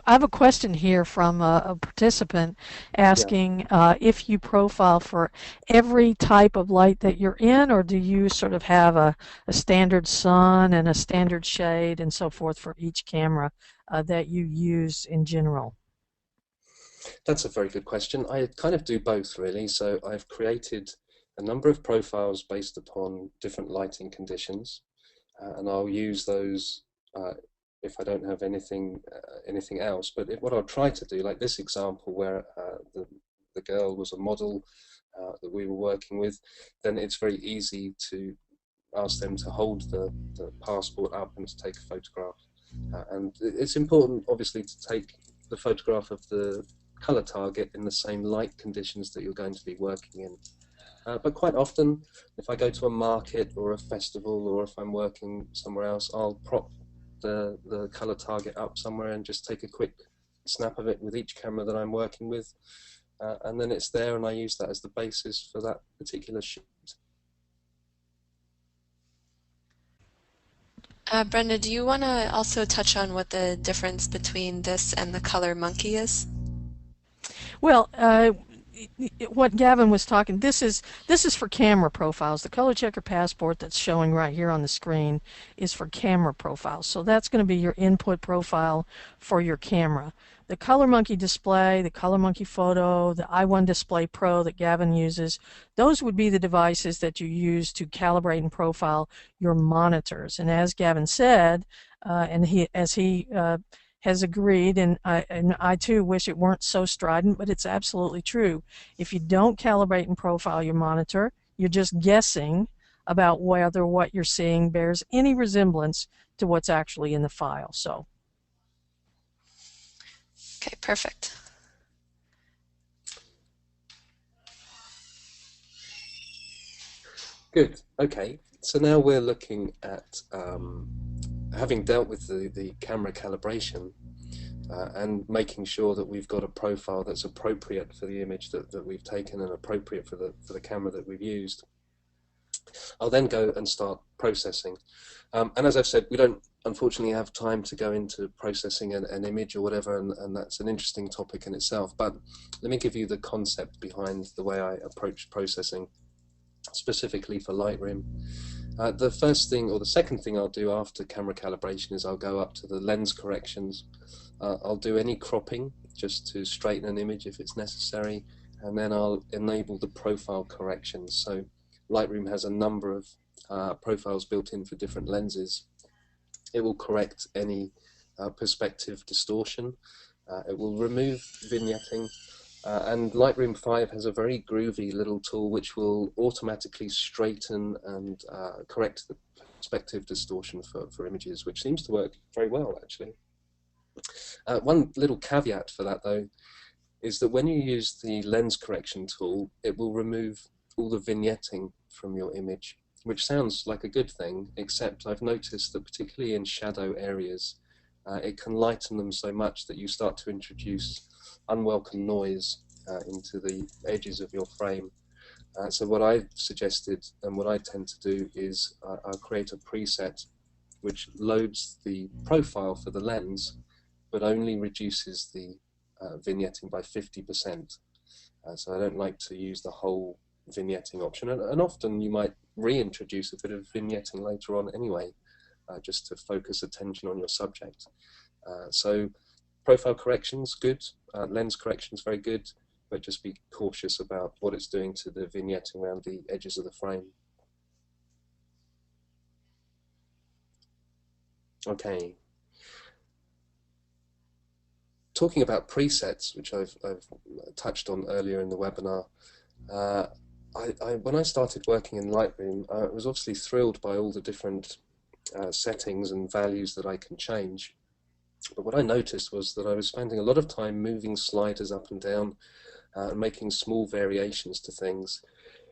have a question here from a participant asking if you profile for every type of light that you're in, or do you sort of have a standard sun and a standard shade and so forth for each camera that you use in general? That's a very good question. I kind of do both, really. So I've created a number of profiles based upon different lighting conditions, and I'll use those if I don't have anything else. But what I'll try to do, like this example where the girl was a model that we were working with, then it's very easy to ask them to hold the passport up and to take a photograph. And it's important, obviously, to take the photograph of the color target in the same light conditions that you're going to be working in. But quite often, if I go to a market or a festival, or if I'm working somewhere else, I'll prop the color target up somewhere and just take a quick snap of it with each camera that I'm working with, and then it's there, and I use that as the basis for that particular shoot. Brenda, do you want to also touch on what the difference between this and the Color Monkey is? Well, what Gavin was talking, this is for camera profiles. The color checker passport that's showing right here on the screen is for camera profiles. So that's going to be your input profile for your camera. The Color Monkey display, the Color Monkey Photo, the i1 Display Pro that Gavin uses, those would be the devices that you use to calibrate and profile your monitors. And as Gavin said, as he has agreed, and I too wish it weren't so strident, but it's absolutely true. If you don't calibrate and profile your monitor, you're just guessing about whether what you're seeing bears any resemblance to what's actually in the file. So. Okay, perfect. Good. Okay. So now we're looking at having dealt with the camera calibration and making sure that we've got a profile that's appropriate for the image that we've taken and appropriate for the camera that we've used. I'll then go and start processing. And as I've said, we don't unfortunately have time to go into processing an image or whatever, and that's an interesting topic in itself. But let me give you the concept behind the way I approach processing, specifically for Lightroom. The first thing, or the second thing I'll do after camera calibration is I'll go up to the lens corrections. I'll do any cropping just to straighten an image if it's necessary, and then I'll enable the profile corrections. So Lightroom has a number of profiles built in for different lenses. It will correct any perspective distortion. It will remove vignetting. And Lightroom 5 has a very groovy little tool which will automatically straighten and correct the perspective distortion for images, which seems to work very well, actually. One little caveat for that, though, is that when you use the lens correction tool, it will remove all the vignetting from your image, which sounds like a good thing, except I've noticed that particularly in shadow areas, it can lighten them so much that you start to introduce unwelcome noise into the edges of your frame. So what I've suggested and what I tend to do is I'll create a preset which loads the profile for the lens but only reduces the vignetting by 50%. So I don't like to use the whole vignetting option, and often you might reintroduce a bit of vignetting later on anyway, just to focus attention on your subject. So profile corrections, good. Lens corrections, very good, but just be cautious about what it's doing to the vignetting around the edges of the frame. Okay. Talking about presets, which I've touched on earlier in the webinar, when I started working in Lightroom, I was obviously thrilled by all the different settings and values that I can change. But what I noticed was that I was spending a lot of time moving sliders up and down and making small variations to things,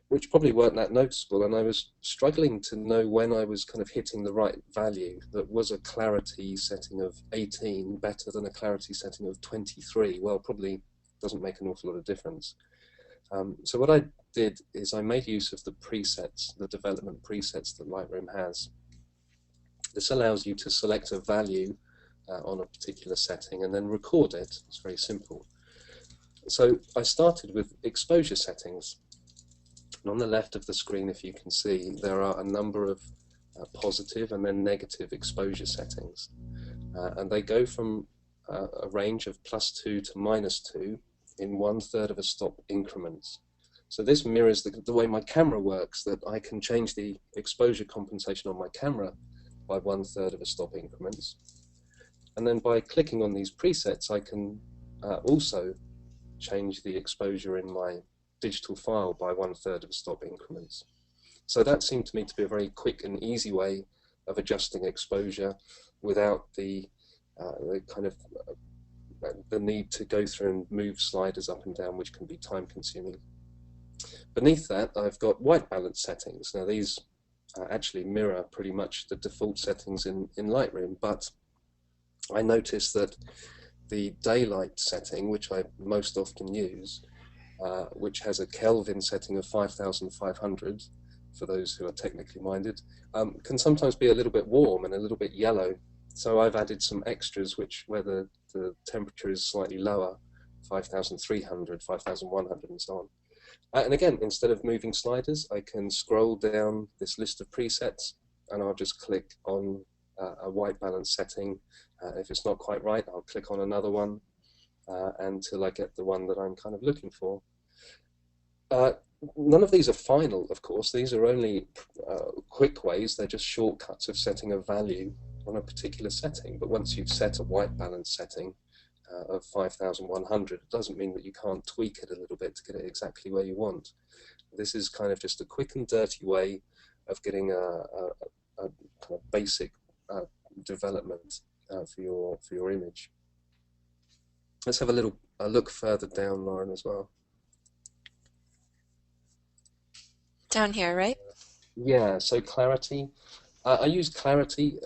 which probably weren't that noticeable, and I was struggling to know when I was kind of hitting the right value. That was a clarity setting of 18 better than a clarity setting of 23? Well, probably doesn't make an awful lot of difference. So what I did is I made use of the presets, the development presets that Lightroom has. This allows you to select a value on a particular setting and then record it. It's very simple. So I started with exposure settings. And on the left of the screen, if you can see, there are a number of positive and then negative exposure settings. And they go from a range of +2 to -2 in 1/3 of a stop increments. So this mirrors the way my camera works, that I can change the exposure compensation on my camera by 1/3 of a stop increments. And then by clicking on these presets, I can also change the exposure in my digital file by 1/3 of a stop increments. So that seemed to me to be a very quick and easy way of adjusting exposure without the kind of the need to go through and move sliders up and down, which can be time consuming. Beneath that, I've got white balance settings. Now these actually mirror pretty much the default settings in Lightroom, but I noticed that the daylight setting, which I most often use, which has a Kelvin setting of 5,500, for those who are technically minded, can sometimes be a little bit warm and a little bit yellow. So I've added some extras where the temperature is slightly lower, 5,300, 5,100 and so on. And again, instead of moving sliders, I can scroll down this list of presets and I'll just click on a white balance setting. If it's not quite right, I'll click on another one until I get the one that I'm kind of looking for. None of these are final, of course. These are only quick ways. They're just shortcuts of setting a value on a particular setting. But once you've set a white balance setting of 5,100, it doesn't mean that you can't tweak it a little bit to get it exactly where you want. This is kind of just a quick and dirty way of getting a kind of basic development for your image. Let's have a look further down, Lauren, as well. Down here, right? Yeah, so clarity. I use clarity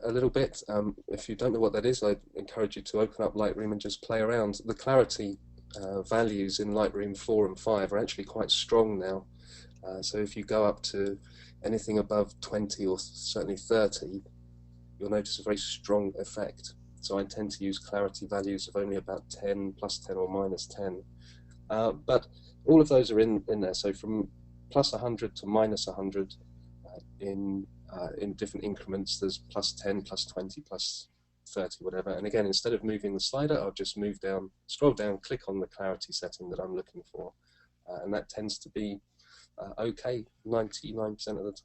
a little bit. If you don't know what that is, I encourage you to open up Lightroom and just play around. The clarity values in Lightroom 4 and 5 are actually quite strong now. So if you go up to anything above 20 or certainly 30, you'll notice a very strong effect. So I tend to use clarity values of only about 10, plus 10 or minus 10. But all of those are in there. So from plus 100 to minus 100 in different increments. There's plus 10, plus 20, plus 30, whatever. And again, instead of moving the slider, I'll just move down, scroll down, click on the clarity setting that I'm looking for. And that tends to be okay 99% of the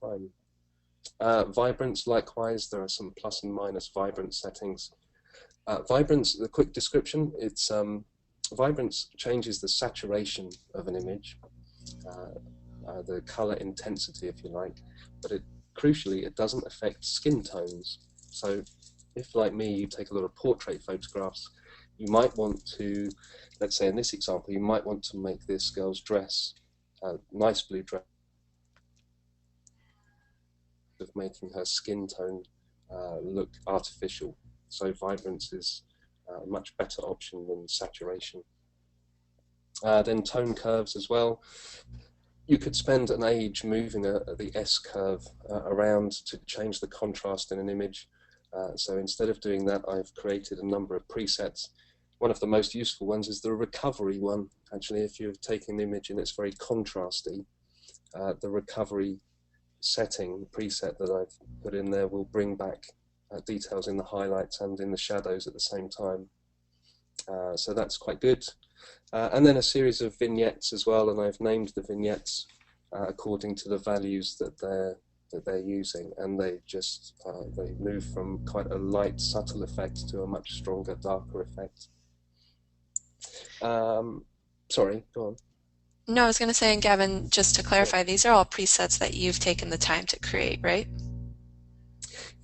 time. Vibrance, likewise, there are some plus and minus vibrance settings. Vibrance, the quick description, it's vibrance changes the saturation of an image. The color intensity, if you like, but crucially, it doesn't affect skin tones. So if, like me, you take a lot of portrait photographs, you might want to, let's say in this example, you might want to make this girl's dress, nice blue dress, of making her skin tone look artificial. So vibrance is a much better option than saturation. Then tone curves as well. You could spend an age moving the S curve around to change the contrast in an image. So instead of doing that, I've created a number of presets. One of the most useful ones is the recovery one. Actually, if you're taking an image and it's very contrasty, the recovery setting preset that I've put in there will bring back details in the highlights and in the shadows at the same time. So that's quite good. And then a series of vignettes as well, and I've named the vignettes according to the values that they're using, and they just they move from quite a light, subtle effect to a much stronger, darker effect. Sorry, go on. No, I was going to say, and Gavin, just to clarify, these are all presets that you've taken the time to create, right?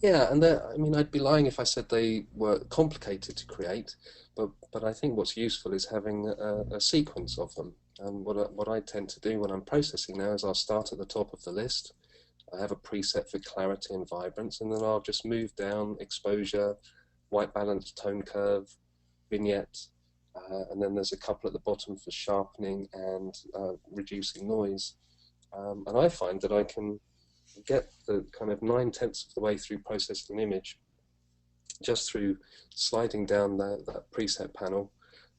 Yeah, and I mean, I'd be lying if I said they were complicated to create, but I think what's useful is having a sequence of them. And what I tend to do when I'm processing now is I'll start at the top of the list. I have a preset for clarity and vibrance, and then I'll just move down exposure, white balance, tone curve, vignette, and then there's a couple at the bottom for sharpening and reducing noise. And I find that I can get the kind of 9/10 of the way through processing an image just through sliding down that preset panel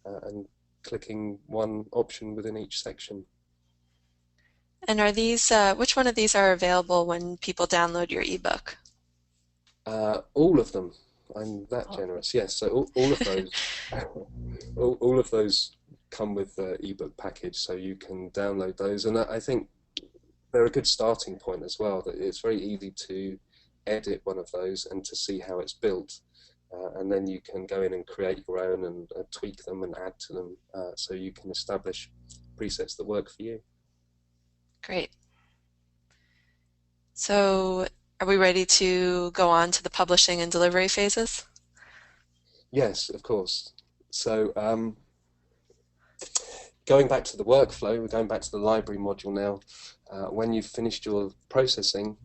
and clicking one option within each section. And are these, which one of these are available when people download your ebook? All of them. I'm that generous. Yes. So all of those, all of those come with the ebook package, so you can download those. And I think they're a good starting point as well. That it's very easy to edit one of those and to see how it's built. And then you can go in and create your own and tweak them and add to them so you can establish presets that work for you. Great. So are we ready to go on to the publishing and delivery phases? Yes, of course. So going back to the workflow, we're going back to the library module now. When you've finished your processing,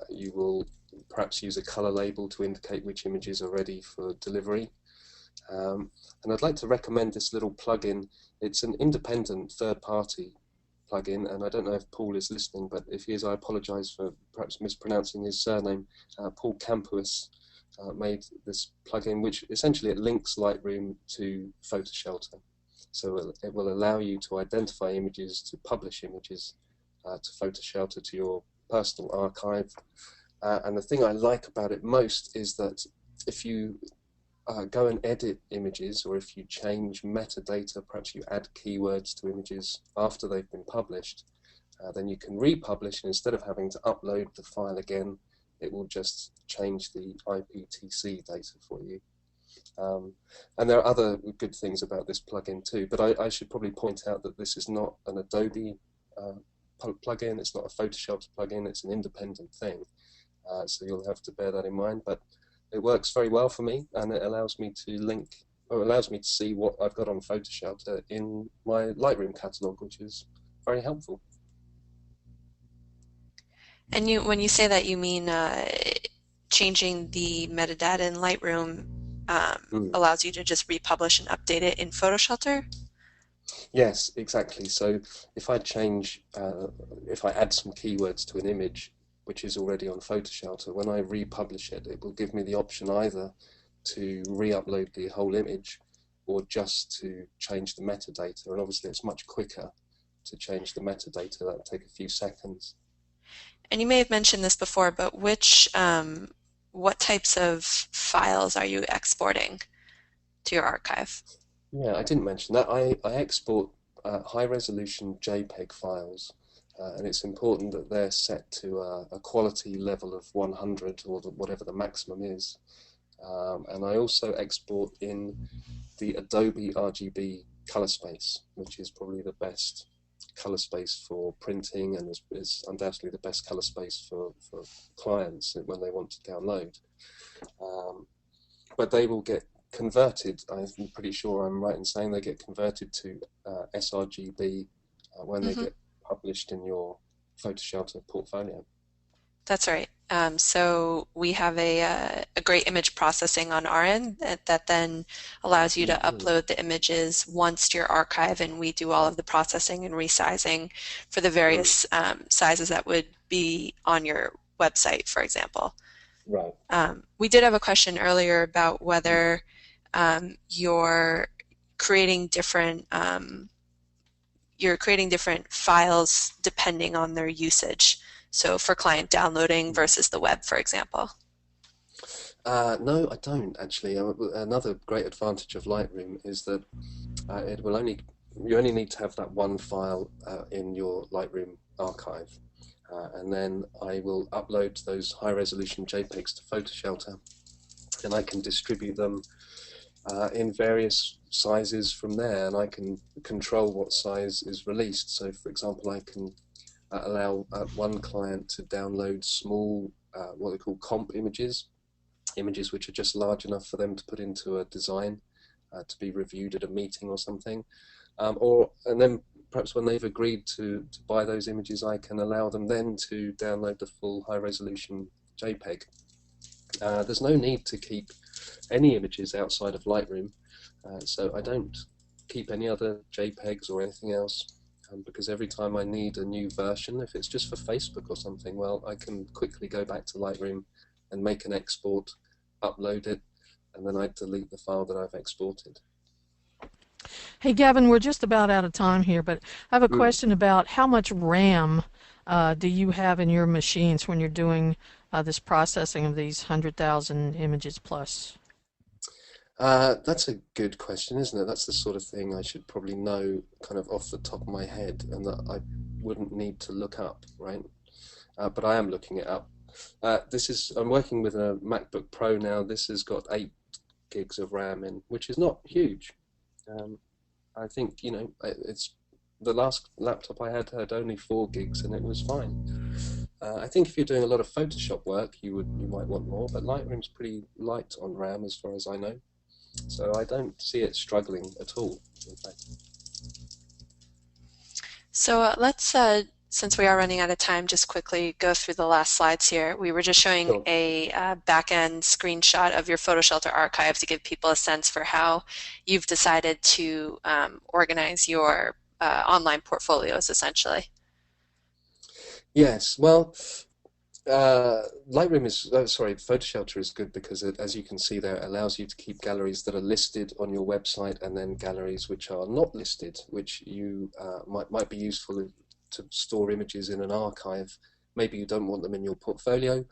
you will perhaps use a color label to indicate which images are ready for delivery. And I'd like to recommend this little plugin. It's an independent third-party plugin, and I don't know if Paul is listening, but if he is, I apologize for perhaps mispronouncing his surname. Paul Campuis made this plugin, which essentially it links Lightroom to PhotoShelter. So it will allow you to identify images, to publish images to PhotoShelter, to your personal archive. And the thing I like about it most is that if you go and edit images, or if you change metadata, perhaps you add keywords to images after they've been published, then you can republish, and instead of having to upload the file again, it will just change the IPTC data for you. And there are other good things about this plugin too, but I should probably point out that this is not an Adobe plugin, it's not a PhotoShelter plugin, it's an independent thing. So you'll have to bear that in mind, but it works very well for me, and it allows me to link, or allows me to see what I've got on PhotoShelter in my Lightroom catalog, which is very helpful. And when you say that, you mean changing the metadata in Lightroom allows you to just republish and update it in PhotoShelter? Yes, exactly. So if I change, if I add some keywords to an image which is already on PhotoShelter, when I republish it, it will give me the option either to re-upload the whole image or just to change the metadata. And obviously it's much quicker to change the metadata. That will take a few seconds. And you may have mentioned this before, but what types of files are you exporting to your archive? Yeah, I didn't mention that. I export high-resolution JPEG files, and it's important that they're set to a quality level of 100, or whatever the maximum is. And I also export in the Adobe RGB color space, which is probably the best color space for printing, and is undoubtedly the best color space for clients when they want to download. But they will get converted, I'm pretty sure I'm right in saying they get converted to sRGB when they get published in your PhotoShelter portfolio. That's right. So we have a great image processing on our end that then allows you to upload the images once to your archive, and we do all of the processing and resizing for the various sizes that would be on your website, for example. Right. We did have a question earlier about whether you're creating different files depending on their usage. So for client downloading versus the web, for example. No, I don't actually. Another great advantage of Lightroom is that you only need to have that one file in your Lightroom archive, and then I will upload those high-resolution JPEGs to PhotoShelter, and I can distribute them in various sizes from there, and I can control what size is released. So, for example, I can allow one client to download small, what they call comp images which are just large enough for them to put into a design to be reviewed at a meeting or something. And then perhaps when they've agreed to buy those images, I can allow them then to download the full high-resolution JPEG. There's no need to keep any images outside of Lightroom, so I don't keep any other JPEGs or anything else. Because every time I need a new version, if it's just for Facebook or something, well, I can quickly go back to Lightroom and make an export, upload it, and then I delete the file that I've exported. Hey, Gavin, we're just about out of time here, but I have a question about how much RAM do you have in your machines when you're doing this processing of these 100,000 images plus? That's a good question, isn't it? That's the sort of thing I should probably know kind of off the top of my head, and that I wouldn't need to look up, right? But I am looking it up. I'm working with a MacBook Pro now. This has got 8 gigs of RAM in, which is not huge. I think, it's the last laptop I had only 4 gigs, and it was fine. I think if you're doing a lot of Photoshop work, you might want more, but Lightroom's pretty light on RAM as far as I know. So I don't see it struggling at all, in fact. So let's Since we are running out of time, just quickly go through the last slides here. We were just showing Sure. a back-end screenshot of your PhotoShelter archive to give people a sense for how you've decided to organize your online portfolios, essentially. Yes, well, Lightroom is, sorry, PhotoShelter is good because as you can see there, it allows you to keep galleries that are listed on your website and then galleries which are not listed, which you might be useful to store images in an archive. Maybe you don't want them in your portfolio,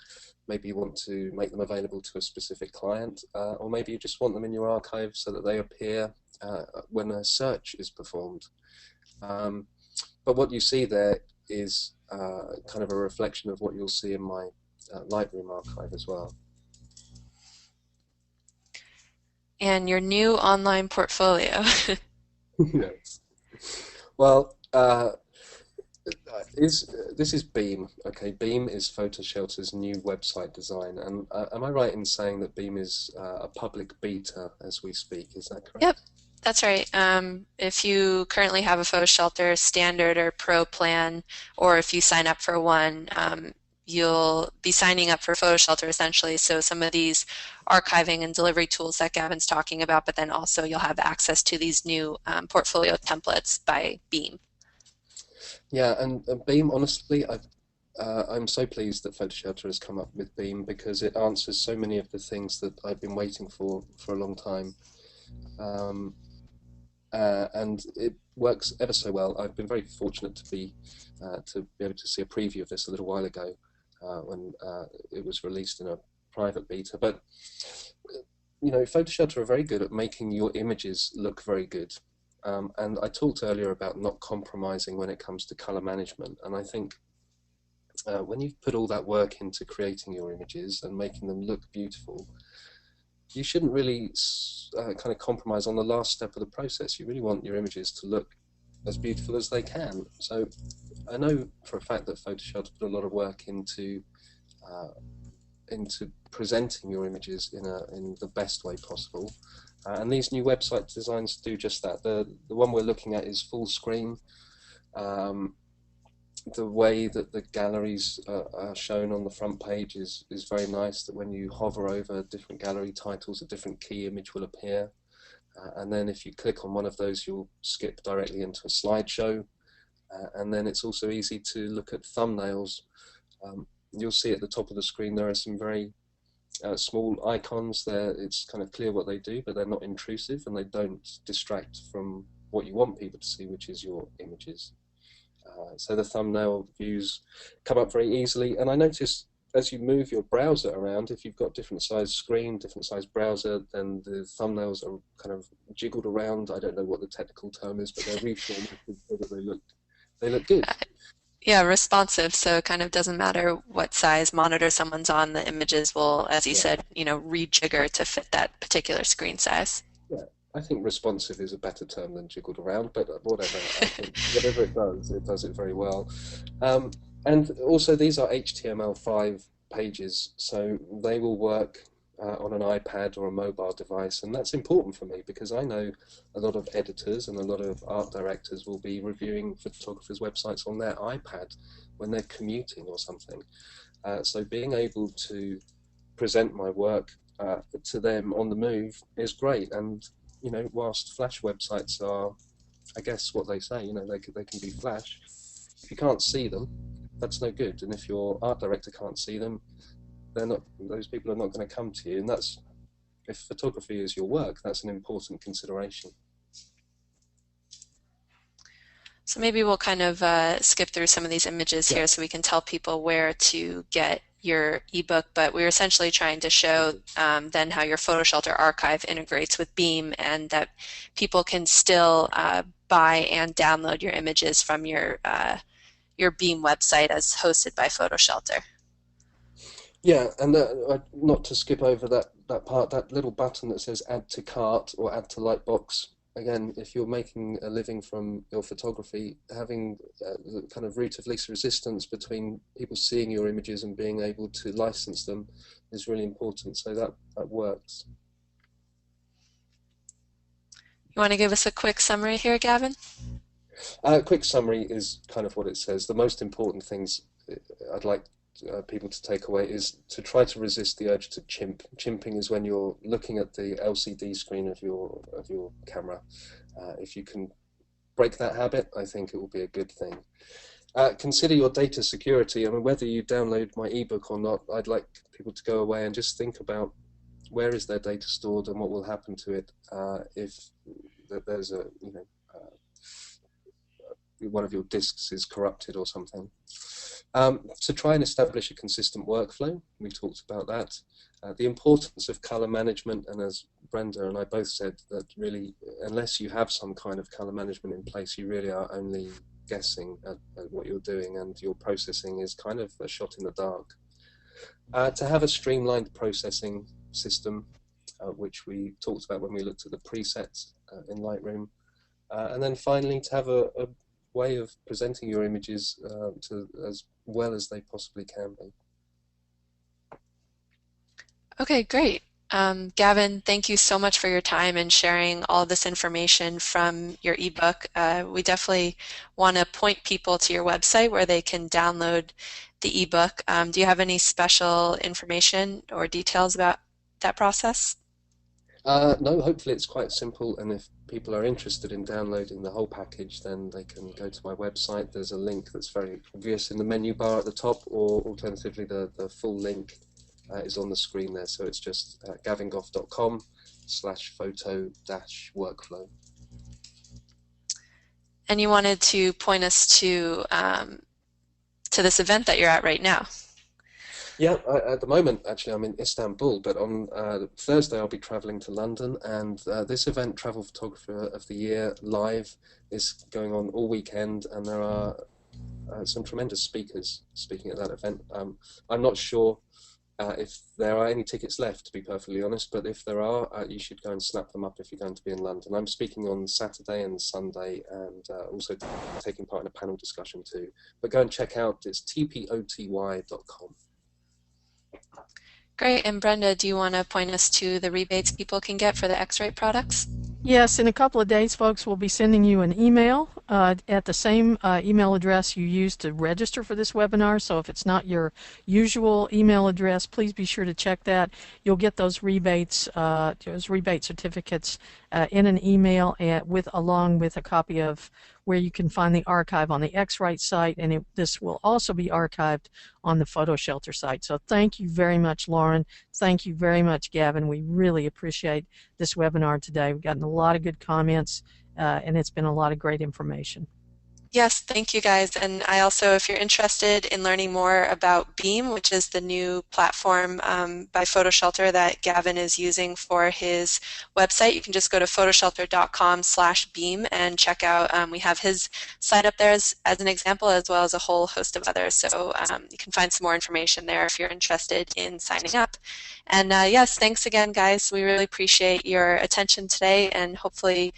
maybe you want to make them available to a specific client, or maybe you just want them in your archive so that they appear when a search is performed. But what you see there is kind of a reflection of what you'll see in my Lightroom archive as well. And your new online portfolio. Yes. Well, this is Beam. Okay, Beam is PhotoShelter's new website design, and am I right in saying that Beam is a public beta as we speak? Is that correct? Yep, that's right. If you currently have a PhotoShelter standard or pro plan, or if you sign up for one, you'll be signing up for PhotoShelter essentially. So some of these archiving and delivery tools that Gavin's talking about, but then also you'll have access to these new portfolio templates by Beam. Yeah, and Beam, honestly, I'm so pleased that PhotoShelter has come up with Beam because it answers so many of the things that I've been waiting for a long time. And it works ever so well. I've been very fortunate to be able to see a preview of this a little while ago when it was released in a private beta. But you know, PhotoShelter are very good at making your images look very good. And I talked earlier about not compromising when it comes to color management, and I think when you've put all that work into creating your images and making them look beautiful, you shouldn't really kind of compromise on the last step of the process. You really want your images to look as beautiful as they can. So I know for a fact that PhotoShelter put a lot of work into presenting your images in the best way possible. And these new website designs do just that. The one we're looking at is full screen. The way that the galleries are shown on the front page is very nice, that when you hover over different gallery titles, a different key image will appear. And then if you click on one of those, you'll skip directly into a slideshow. And then it's also easy to look at thumbnails. You'll see at the top of the screen there are some very small icons there. It's kind of clear what they do, but they're not intrusive and they don't distract from what you want people to see, which is your images. So the thumbnail views come up very easily, and I noticed as you move your browser around, if you've got different size screen, different size browser, then the thumbnails are kind of jiggled around. I don't know what the technical term is, but they're reformatted so that they look good. Yeah, responsive. So it kind of doesn't matter what size monitor someone's on, the images will, as you said, rejigger to fit that particular screen size. Yeah, I think responsive is a better term than jiggled around, but whatever. I think whatever it does it very well. And also these are HTML5 pages, so they will work on an iPad or a mobile device, and that's important for me because I know a lot of editors and a lot of art directors will be reviewing photographers' websites on their iPad when they're commuting or something. So being able to present my work to them on the move is great. And whilst Flash websites are, I guess what they say, they can be Flash. If you can't see them, that's no good. And if your art director can't see them, those people are not going to come to you. And if photography is your work, that's an important consideration. So maybe we'll kind of skip through some of these images here so we can tell people where to get your ebook, but we're essentially trying to show then how your PhotoShelter archive integrates with Beam and that people can still buy and download your images from your Beam website as hosted by PhotoShelter. Yeah, and not to skip over that part, that little button that says add to cart or add to Lightbox. Again, if you're making a living from your photography, having the kind of root of least resistance between people seeing your images and being able to license them is really important. So that works. You want to give us a quick summary here, Gavin? Quick summary is kind of what it says. The most important things I'd like people to take away is to try to resist the urge to chimp. Chimping is when you're looking at the LCD screen of your camera. If you can break that habit, I think it will be a good thing. Consider your data security. I mean, whether you download my ebook or not, I'd like people to go away and just think about where is their data stored and what will happen to it if there's a, one of your disks is corrupted or something. To try and establish a consistent workflow, we talked about that. The importance of color management, and as Brenda and I both said, that really, unless you have some kind of color management in place, you really are only guessing at what you're doing, and your processing is kind of a shot in the dark. To have a streamlined processing system, which we talked about when we looked at the presets in Lightroom. And then finally, to have a way of presenting your images as well as they possibly can be. Okay, great. Gavin, thank you so much for your time and sharing all this information from your ebook. We definitely want to point people to your website where they can download the ebook. Do you have any special information or details about that process? No, hopefully it's quite simple, and if people are interested in downloading the whole package, then they can go to my website. There's a link that's very obvious in the menu bar at the top, or alternatively the full link is on the screen there. So it's just gavingoff.com/photo-workflow. And you wanted to point us to this event that you're at right now. Yeah, at the moment, actually, I'm in Istanbul, but on Thursday I'll be traveling to London, and this event, Travel Photographer of the Year Live, is going on all weekend, and there are some tremendous speakers speaking at that event. I'm not sure if there are any tickets left, to be perfectly honest, but if there are, you should go and snap them up if you're going to be in London. I'm speaking on Saturday and Sunday, and also taking part in a panel discussion too. But go and check out, it's tpoty.com. Great. And Brenda, do you want to point us to the rebates people can get for the X-Rite products? Yes, in a couple of days, folks, we'll be sending you an email at the same email address you used to register for this webinar. So if it's not your usual email address, please be sure to check that. You'll get those rebate certificates in an email along with a copy of where you can find the archive on the X-Rite site, and this will also be archived on the PhotoShelter site. So thank you very much, Lauren. Thank you very much, Gavin. We really appreciate this webinar today. We've gotten a lot of good comments, and it's been a lot of great information. Yes, thank you guys. And I also, if you're interested in learning more about Beam, which is the new platform by PhotoShelter that Gavin is using for his website, you can just go to photoshelter.com/beam and check out, we have his site up there as an example, as well as a whole host of others. So you can find some more information there if you're interested in signing up. And yes, thanks again, guys. We really appreciate your attention today, and hopefully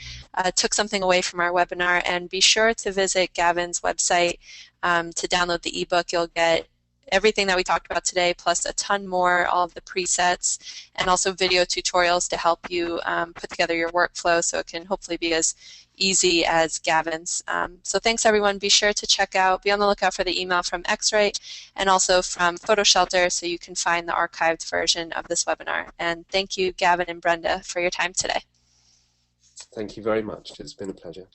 took something away from our webinar. And be sure to visit Gavin's website to download the ebook. You'll get everything that we talked about today, plus a ton more, all of the presets, and also video tutorials to help you put together your workflow so it can hopefully be as easy as Gavin's. So thanks, everyone. Be sure to be on the lookout for the email from X-Rite and also from PhotoShelter so you can find the archived version of this webinar. And thank you, Gavin and Brenda, for your time today. Thank you very much. It's been a pleasure.